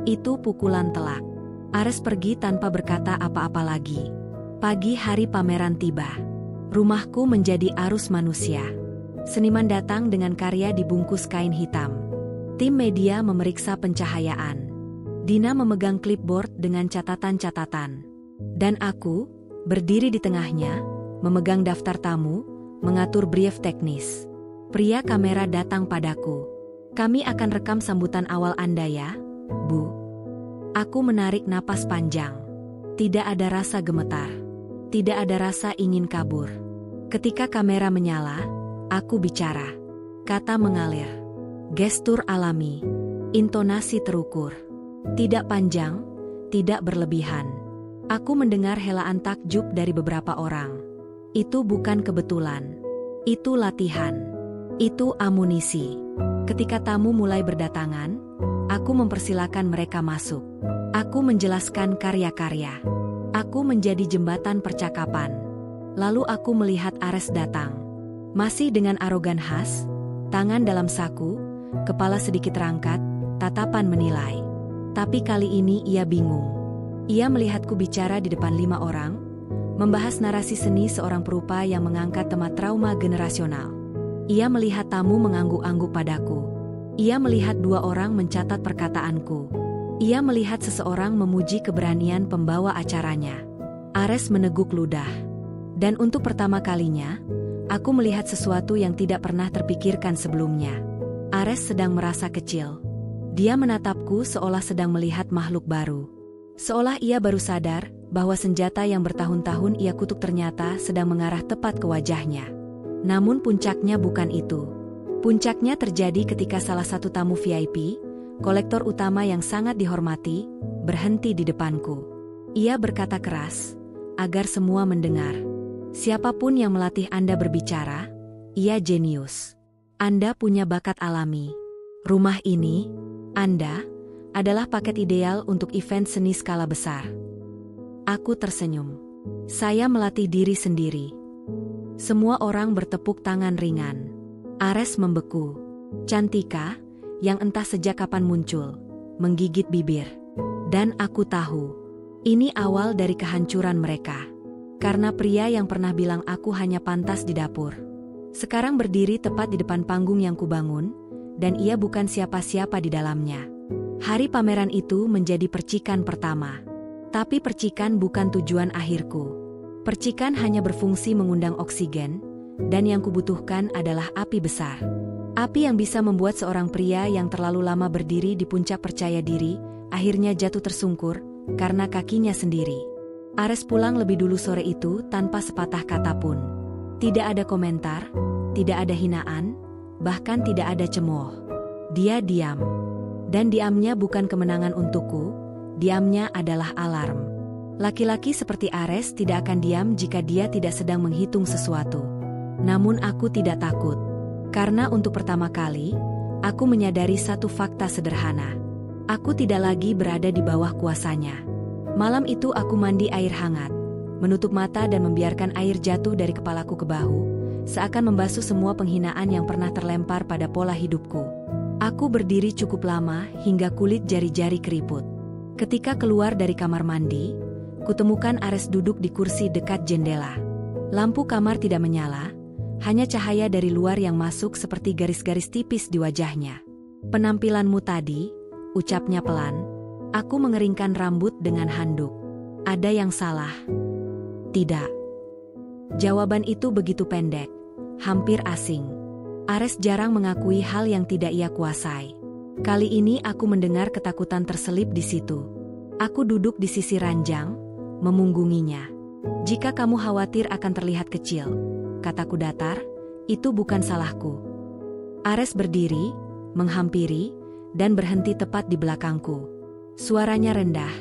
Itu pukulan telak. Ares pergi tanpa berkata apa-apa lagi. Pagi hari pameran tiba. Rumahku menjadi arus manusia. Seniman datang dengan karya dibungkus kain hitam. Tim media memeriksa pencahayaan. Dina memegang clipboard dengan catatan-catatan. Dan aku, berdiri di tengahnya, memegang daftar tamu, mengatur brief teknis. Pria kamera datang padaku. "Kami akan rekam sambutan awal Anda ya, Bu." Aku menarik napas panjang. Tidak ada rasa gemetar. Tidak ada rasa ingin kabur. Ketika kamera menyala, aku bicara. Kata mengalir. Gestur alami. Intonasi terukur. Tidak panjang, tidak berlebihan. Aku mendengar helaan takjub dari beberapa orang. Itu bukan kebetulan. Itu latihan. Itu amunisi. Ketika tamu mulai berdatangan, aku mempersilakan mereka masuk. Aku menjelaskan karya-karya. Aku menjadi jembatan percakapan. Lalu aku melihat Ares datang. Masih dengan arogan khas, tangan dalam saku, kepala sedikit rangkat, tatapan menilai. Tapi kali ini ia bingung. Ia melihatku bicara di depan 5 orang, membahas narasi seni seorang perupa yang mengangkat tema trauma generasional. Ia melihat tamu mengangguk-angguk padaku. Ia melihat 2 orang mencatat perkataanku. Ia melihat seseorang memuji keberanian pembawa acaranya. Ares meneguk ludah. Dan untuk pertama kalinya, aku melihat sesuatu yang tidak pernah terpikirkan sebelumnya. Ares sedang merasa kecil. Dia menatapku seolah sedang melihat makhluk baru. Seolah ia baru sadar bahwa senjata yang bertahun-tahun ia kutuk ternyata sedang mengarah tepat ke wajahnya. Namun puncaknya bukan itu. Puncaknya terjadi ketika salah satu tamu VIP, kolektor utama yang sangat dihormati, berhenti di depanku. Ia berkata keras, agar semua mendengar. "Siapapun yang melatih Anda berbicara, ia jenius. Anda punya bakat alami. Rumah ini, Anda, adalah paket ideal untuk event seni skala besar." Aku tersenyum. Saya melatih diri sendiri. Semua orang bertepuk tangan ringan. Ares membeku. Cantika, yang entah sejak kapan muncul, menggigit bibir. Dan aku tahu, ini awal dari kehancuran mereka. Karena pria yang pernah bilang aku hanya pantas di dapur, sekarang berdiri tepat di depan panggung yang kubangun, dan ia bukan siapa-siapa di dalamnya. Hari pameran itu menjadi percikan pertama. Tapi percikan bukan tujuan akhirku. Percikan hanya berfungsi mengundang oksigen, dan yang kubutuhkan adalah api besar. Api yang bisa membuat seorang pria yang terlalu lama berdiri di puncak percaya diri, akhirnya jatuh tersungkur, karena kakinya sendiri. Ares pulang lebih dulu sore itu tanpa sepatah kata pun. Tidak ada komentar, tidak ada hinaan, bahkan tidak ada cemooh. Dia diam. Dan diamnya bukan kemenangan untukku, diamnya adalah alarm. Laki-laki seperti Ares tidak akan diam jika dia tidak sedang menghitung sesuatu. Namun aku tidak takut. Karena untuk pertama kali, aku menyadari satu fakta sederhana. Aku tidak lagi berada di bawah kuasanya. Malam itu aku mandi air hangat, menutup mata dan membiarkan air jatuh dari kepalaku ke bahu, seakan membasuh semua penghinaan yang pernah terlempar pada pola hidupku. Aku berdiri cukup lama hingga kulit jari-jari keriput. Ketika keluar dari kamar mandi, kutemukan Ares duduk di kursi dekat jendela. Lampu kamar tidak menyala, hanya cahaya dari luar yang masuk seperti garis-garis tipis di wajahnya. "Penampilanmu tadi," ucapnya pelan. Aku mengeringkan rambut dengan handuk. "Ada yang salah?" "Tidak." Jawaban itu begitu pendek, hampir asing. Ares jarang mengakui hal yang tidak ia kuasai. Kali ini aku mendengar ketakutan terselip di situ. Aku duduk di sisi ranjang, memunggunginya. "Jika kamu khawatir akan terlihat kecil," kataku datar, "itu bukan salahku." Ares berdiri, menghampiri, dan berhenti tepat di belakangku. Suaranya rendah,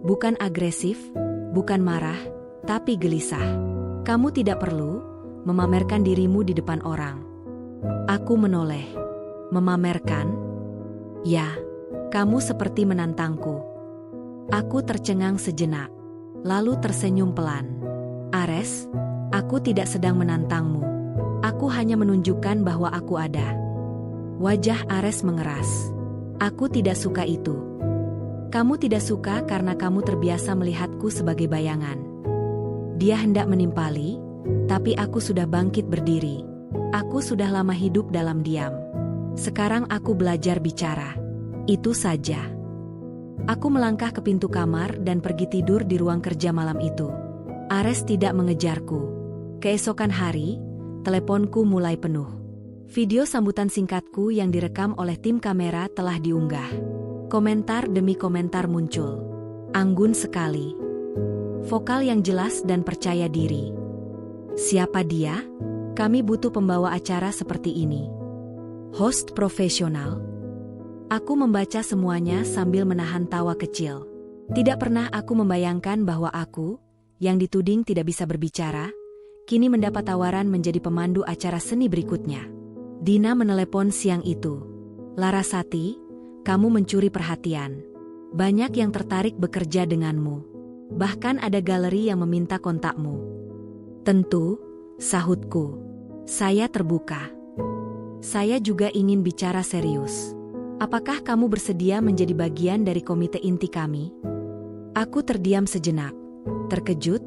bukan agresif, bukan marah, tapi gelisah. "Kamu tidak perlu memamerkan dirimu di depan orang." Aku menoleh. "Memamerkan?" "Ya, kamu seperti menantangku." Aku tercengang sejenak, lalu tersenyum pelan. "Ares, aku tidak sedang menantangmu. Aku hanya menunjukkan bahwa aku ada." Wajah Ares mengeras. "Aku tidak suka itu. Kamu tidak suka karena kamu terbiasa melihatku sebagai bayangan." Dia hendak menimpali, tapi aku sudah bangkit berdiri. Aku sudah lama hidup dalam diam. Sekarang aku belajar bicara. Itu saja. Aku melangkah ke pintu kamar dan pergi tidur di ruang kerja malam itu. Ares tidak mengejarku. Keesokan hari, teleponku mulai penuh. Video sambutan singkatku yang direkam oleh tim kamera telah diunggah. Komentar demi komentar muncul. Anggun sekali. Vokal yang jelas dan percaya diri. "Siapa dia? Kami butuh pembawa acara seperti ini. Host profesional." Aku membaca semuanya sambil menahan tawa kecil. Tidak pernah aku membayangkan bahwa aku, yang dituding tidak bisa berbicara, kini mendapat tawaran menjadi pemandu acara seni berikutnya. Dina menelepon siang itu. "Larasati, kamu mencuri perhatian. Banyak yang tertarik bekerja denganmu. Bahkan ada galeri yang meminta kontakmu." "Tentu," sahutku. Saya terbuka. "Saya juga ingin bicara serius. Apakah kamu bersedia menjadi bagian dari komite inti kami?" Aku terdiam sejenak, terkejut,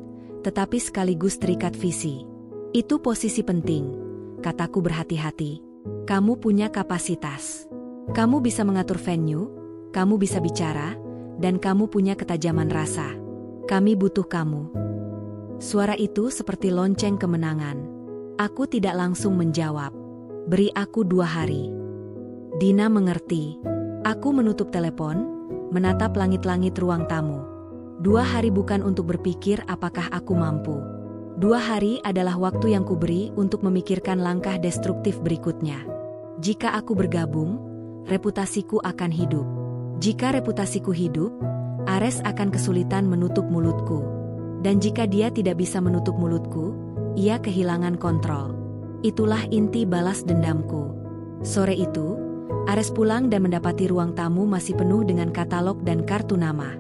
tetapi sekaligus terikat visi. "Itu posisi penting," kataku berhati-hati. "Kamu punya kapasitas. Kamu bisa mengatur venue, kamu bisa bicara, dan kamu punya ketajaman rasa. Kami butuh kamu." Suara itu seperti lonceng kemenangan. Aku tidak langsung menjawab. "Beri aku 2 hari." Dina mengerti. Aku menutup telepon, menatap langit-langit ruang tamu. 2 hari bukan untuk berpikir apakah aku mampu. 2 hari adalah waktu yang kuberi untuk memikirkan langkah destruktif berikutnya. Jika aku bergabung, reputasiku akan hidup. Jika reputasiku hidup, Ares akan kesulitan menutup mulutku. Dan jika dia tidak bisa menutup mulutku, ia kehilangan kontrol. Itulah inti balas dendamku. Sore itu, Ares pulang dan mendapati ruang tamu masih penuh dengan katalog dan kartu nama.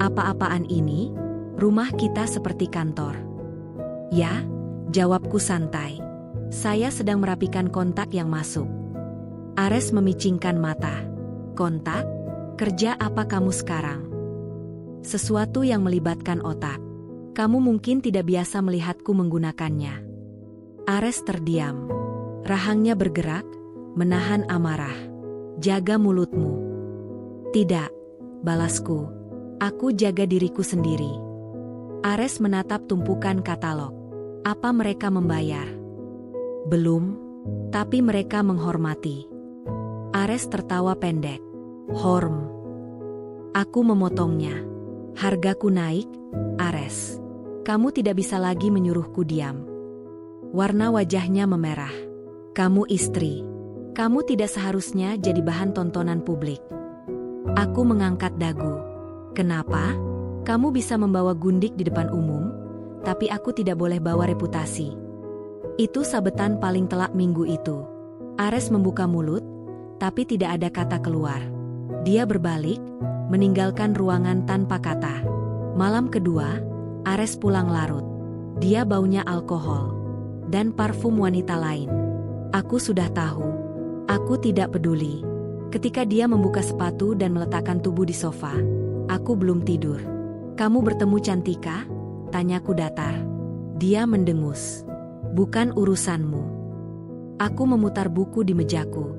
"Apa-apaan ini? Rumah kita seperti kantor." "Ya," Jawabku santai. Saya sedang merapikan kontak yang masuk. Ares memicingkan mata. Kontak? Kerja apa kamu sekarang? Sesuatu yang melibatkan otak. Kamu mungkin tidak biasa melihatku menggunakannya. Ares terdiam. Rahangnya bergerak, menahan amarah. Jaga mulutmu. Tidak, balasku. Aku jaga diriku sendiri. Ares menatap tumpukan katalog. Apa mereka membayar? Belum, tapi mereka menghormati. Ares tertawa pendek. Horm. Aku memotongnya. Hargaku naik, Ares. Kamu tidak bisa lagi menyuruhku diam. Warna wajahnya memerah. Kamu istri. Kamu tidak seharusnya jadi bahan tontonan publik. Aku mengangkat dagu. Kenapa? Kamu bisa membawa gundik di depan umum, tapi aku tidak boleh bawa reputasi. Itu sabetan paling telak minggu itu. Ares membuka mulut, tapi tidak ada kata keluar. Dia berbalik, meninggalkan ruangan tanpa kata. Malam kedua, Ares pulang larut. Dia baunya alkohol dan parfum wanita lain. Aku sudah tahu. Aku tidak peduli. Ketika dia membuka sepatu dan meletakkan tubuh di sofa, aku belum tidur. Kamu bertemu Cantika? Tanyaku datar. Dia mendengus. Bukan urusanmu. Aku memutar buku di mejaku.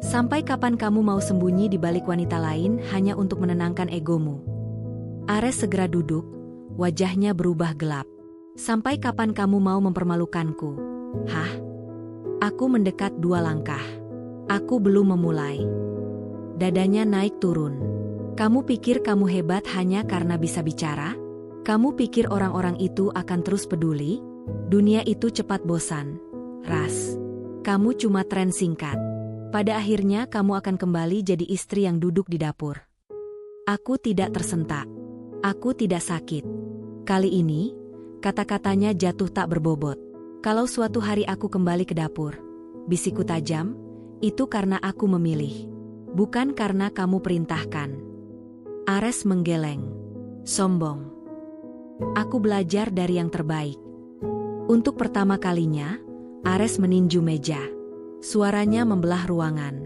Sampai kapan kamu mau sembunyi di balik wanita lain hanya untuk menenangkan egomu? Ares segera duduk, wajahnya berubah gelap. Sampai kapan kamu mau mempermalukanku? Hah? Aku mendekat 2 langkah. Aku belum memulai. Dadanya naik turun. Kamu pikir kamu hebat hanya karena bisa bicara? Kamu pikir orang-orang itu akan terus peduli? Dunia itu cepat bosan. Ras. Kamu cuma tren singkat. Pada akhirnya kamu akan kembali jadi istri yang duduk di dapur. Aku tidak tersentak. Aku tidak sakit. Kali ini, kata-katanya jatuh tak berbobot. Kalau suatu hari aku kembali ke dapur, bisikku tajam, itu karena aku memilih. Bukan karena kamu perintahkan. Ares menggeleng. Sombong. Aku belajar dari yang terbaik. Untuk pertama kalinya, Ares meninju meja. Suaranya membelah ruangan.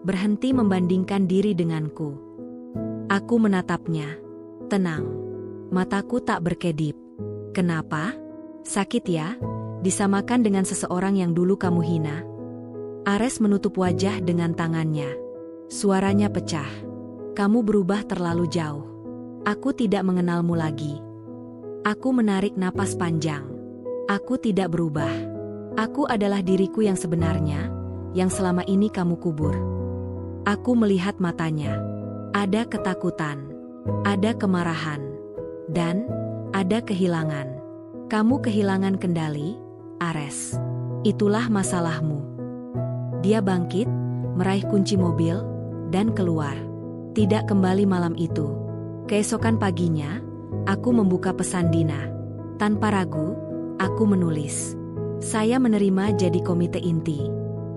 Berhenti membandingkan diri denganku. Aku menatapnya. Tenang. Mataku tak berkedip. Kenapa? Sakit ya? Disamakan dengan seseorang yang dulu kamu hina? Ares menutup wajah dengan tangannya. Suaranya pecah. Kamu berubah terlalu jauh. Aku tidak mengenalmu lagi. Aku menarik napas panjang. Aku tidak berubah. Aku adalah diriku yang sebenarnya, yang selama ini kamu kubur. Aku melihat matanya. Ada ketakutan, ada kemarahan, dan ada kehilangan. Kamu kehilangan kendali, Ares. Itulah masalahmu. Dia bangkit, meraih kunci mobil, dan keluar. Tidak kembali malam itu. Keesokan paginya, aku membuka pesan Dina. Tanpa ragu, aku menulis. Saya menerima jadi komite inti.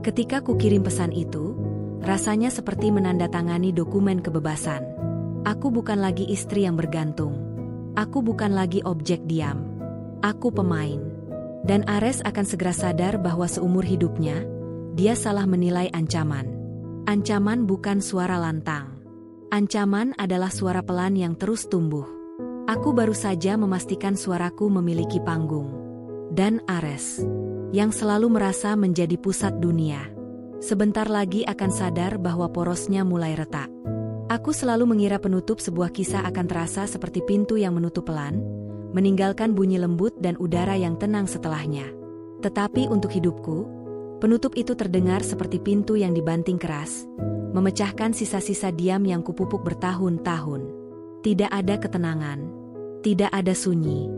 Ketika kukirim pesan itu, rasanya seperti menandatangani dokumen kebebasan. Aku bukan lagi istri yang bergantung. Aku bukan lagi objek diam. Aku pemain. Dan Ares akan segera sadar bahwa seumur hidupnya, dia salah menilai ancaman. Ancaman bukan suara lantang. Ancaman adalah suara pelan yang terus tumbuh. Aku baru saja memastikan suaraku memiliki panggung. Dan Ares, yang selalu merasa menjadi pusat dunia, sebentar lagi akan sadar bahwa porosnya mulai retak. Aku selalu mengira penutup sebuah kisah akan terasa seperti pintu yang menutup pelan, meninggalkan bunyi lembut dan udara yang tenang setelahnya. Tetapi untuk hidupku, penutup itu terdengar seperti pintu yang dibanting keras, memecahkan sisa-sisa diam yang kupupuk bertahun-tahun. Tidak ada ketenangan, tidak ada sunyi,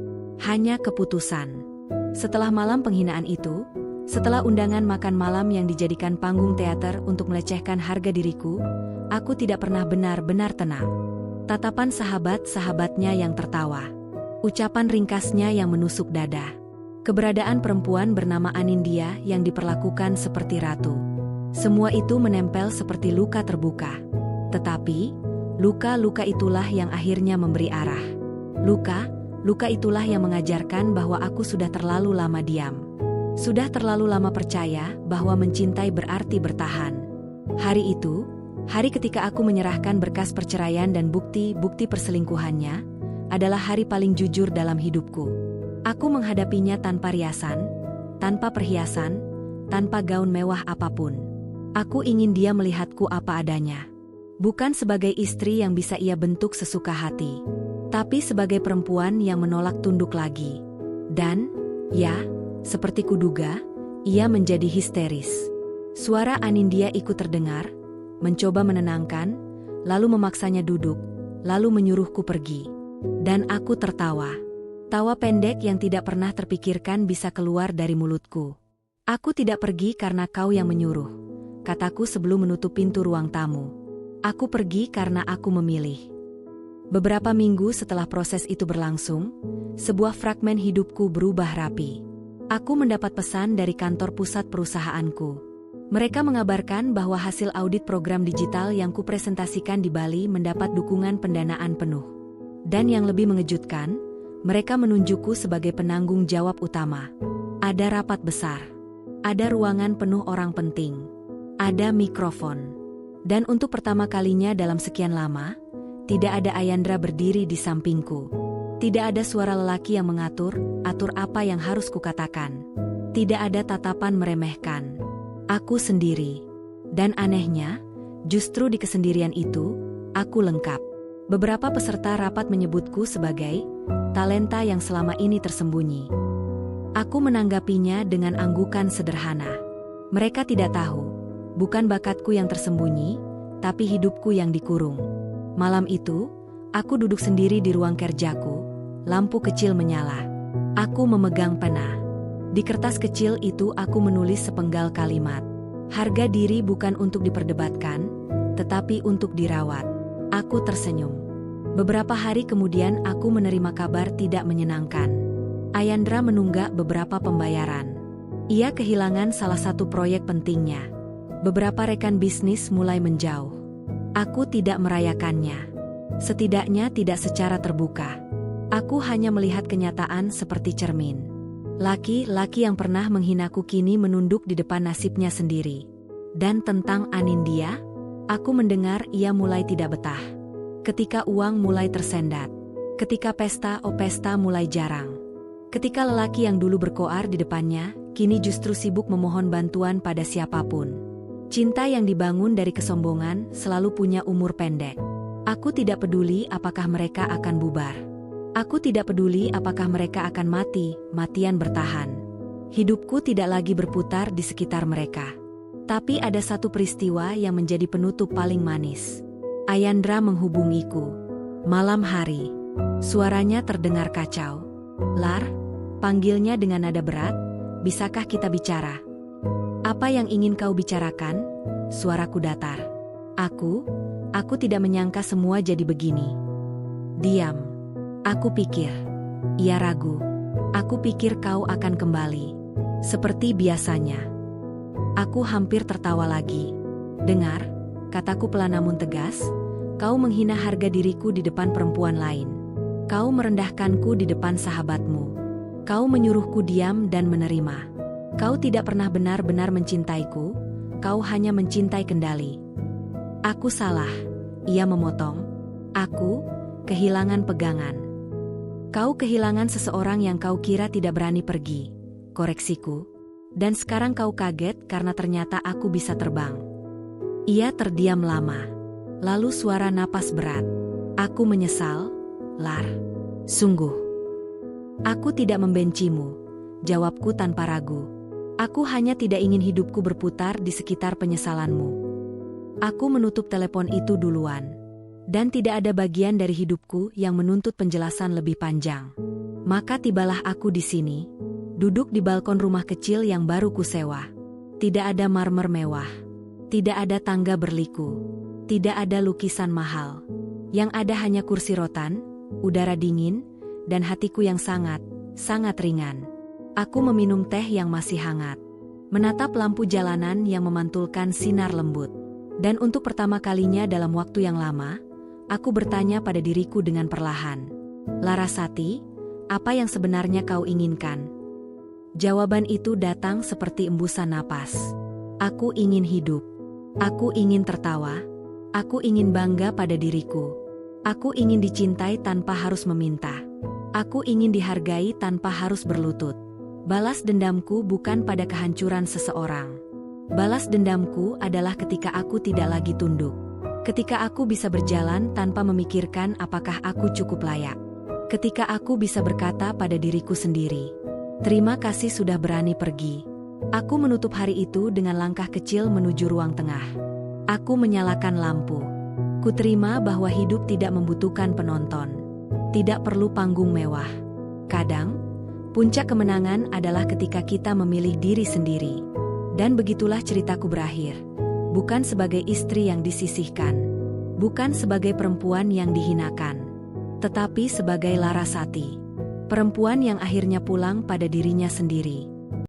hanya keputusan. Setelah malam penghinaan itu, setelah undangan makan malam yang dijadikan panggung teater untuk melecehkan harga diriku, aku tidak pernah benar-benar tenang. Tatapan sahabat-sahabatnya yang tertawa. Ucapan ringkasnya yang menusuk dada. Keberadaan perempuan bernama Anindya yang diperlakukan seperti ratu. Semua itu menempel seperti luka terbuka. Tetapi, luka-luka itulah yang akhirnya memberi arah. Luka, Luka itulah yang mengajarkan bahwa aku sudah terlalu lama diam. Sudah terlalu lama percaya bahwa mencintai berarti bertahan. Hari itu, hari ketika aku menyerahkan berkas perceraian dan bukti-bukti perselingkuhannya, adalah hari paling jujur dalam hidupku. Aku menghadapinya tanpa riasan, tanpa perhiasan, tanpa gaun mewah apapun. Aku ingin dia melihatku apa adanya. Bukan sebagai istri yang bisa ia bentuk sesuka hati, tapi sebagai perempuan yang menolak tunduk lagi. Dan, ya, seperti kuduga, ia menjadi histeris. Suara Anindya ikut terdengar, mencoba menenangkan, lalu memaksanya duduk, lalu menyuruhku pergi. Dan aku tertawa. Tawa pendek yang tidak pernah terpikirkan bisa keluar dari mulutku. Aku tidak pergi karena kau yang menyuruh, kataku sebelum menutup pintu ruang tamu. Aku pergi karena aku memilih. Beberapa minggu setelah proses itu berlangsung, sebuah fragmen hidupku berubah rapi. Aku mendapat pesan dari kantor pusat perusahaanku. Mereka mengabarkan bahwa hasil audit program digital yang kupresentasikan di Bali mendapat dukungan pendanaan penuh. Dan yang lebih mengejutkan, mereka menunjukku sebagai penanggung jawab utama. Ada rapat besar. Ada ruangan penuh orang penting. Ada mikrofon. Dan untuk pertama kalinya dalam sekian lama, tidak ada Ayandra berdiri di sampingku. Tidak ada suara lelaki yang atur apa yang harus kukatakan. Tidak ada tatapan meremehkan. Aku sendiri. Dan anehnya, justru di kesendirian itu, aku lengkap. Beberapa peserta rapat menyebutku sebagai talenta yang selama ini tersembunyi. Aku menanggapinya dengan anggukan sederhana. Mereka tidak tahu. Bukan bakatku yang tersembunyi, tapi hidupku yang dikurung. Malam itu, aku duduk sendiri di ruang kerjaku, lampu kecil menyala. Aku memegang pena. Di kertas kecil itu aku menulis sepenggal kalimat. Harga diri bukan untuk diperdebatkan, tetapi untuk dirawat. Aku tersenyum. Beberapa hari kemudian aku menerima kabar tidak menyenangkan. Ayandra menunggak beberapa pembayaran. Ia kehilangan salah satu proyek pentingnya. Beberapa rekan bisnis mulai menjauh. Aku tidak merayakannya. Setidaknya tidak secara terbuka. Aku hanya melihat kenyataan seperti cermin. Laki-laki yang pernah menghinaku kini menunduk di depan nasibnya sendiri. Dan tentang Anindya, aku mendengar ia mulai tidak betah. Ketika uang mulai tersendat. Ketika pesta mulai jarang. Ketika lelaki yang dulu berkoar di depannya, kini justru sibuk memohon bantuan pada siapapun. Cinta yang dibangun dari kesombongan selalu punya umur pendek. Aku tidak peduli apakah mereka akan bubar. Aku tidak peduli apakah mereka akan mati-matian bertahan. Hidupku tidak lagi berputar di sekitar mereka. Tapi ada satu peristiwa yang menjadi penutup paling manis. Ayandra menghubungiku. Malam hari. Suaranya terdengar kacau. "Lar," panggilnya dengan nada berat, "bisakah kita bicara?" "Apa yang ingin kau bicarakan?" Suaraku datar. Aku tidak menyangka semua jadi begini." "Diam." Aku pikir. Ia ragu. "Aku pikir kau akan kembali. Seperti biasanya." Aku hampir tertawa lagi. "Dengar," kataku pelan namun tegas, "kau menghina harga diriku di depan perempuan lain. Kau merendahkanku di depan sahabatmu. Kau menyuruhku diam dan menerima. Kau tidak pernah benar-benar mencintaiku, kau hanya mencintai kendali." "Aku salah," ia memotong. "Aku kehilangan pegangan." "Kau kehilangan seseorang yang kau kira tidak berani pergi," koreksiku. "Dan sekarang kau kaget karena ternyata aku bisa terbang." Ia terdiam lama. Lalu suara napas berat. "Aku menyesal, Lar. Sungguh. Aku tidak membencimu," jawabku tanpa ragu. "Aku hanya tidak ingin hidupku berputar di sekitar penyesalanmu." Aku menutup telepon itu duluan. Dan tidak ada bagian dari hidupku yang menuntut penjelasan lebih panjang. Maka tibalah aku di sini, duduk di balkon rumah kecil yang baru kusewa. Tidak ada marmer mewah. Tidak ada tangga berliku. Tidak ada lukisan mahal. Yang ada hanya kursi rotan, udara dingin, dan hatiku yang sangat ringan. Aku meminum teh yang masih hangat. Menatap lampu jalanan yang memantulkan sinar lembut. Dan untuk pertama kalinya dalam waktu yang lama, aku bertanya pada diriku dengan perlahan. "Larasati, Apa yang sebenarnya kau inginkan? Jawaban itu datang seperti embusan napas. Aku ingin hidup. Aku ingin tertawa. Aku ingin bangga pada diriku. Aku ingin dicintai tanpa harus meminta. Aku ingin dihargai tanpa harus berlutut. Balas dendamku bukan pada kehancuran seseorang. Balas dendamku adalah ketika aku tidak lagi tunduk. Ketika aku bisa berjalan tanpa memikirkan apakah aku cukup layak. Ketika aku bisa berkata pada diriku sendiri, terima kasih sudah berani pergi. Aku menutup hari itu dengan langkah kecil menuju ruang tengah. Aku menyalakan lampu. Ku terima bahwa hidup tidak membutuhkan penonton. Tidak perlu panggung mewah. Kadang, puncak kemenangan adalah ketika kita memilih diri sendiri. Dan begitulah ceritaku berakhir. Bukan sebagai istri yang disisihkan. Bukan sebagai perempuan yang dihinakan. Tetapi sebagai Larasati. Perempuan yang akhirnya pulang pada dirinya sendiri.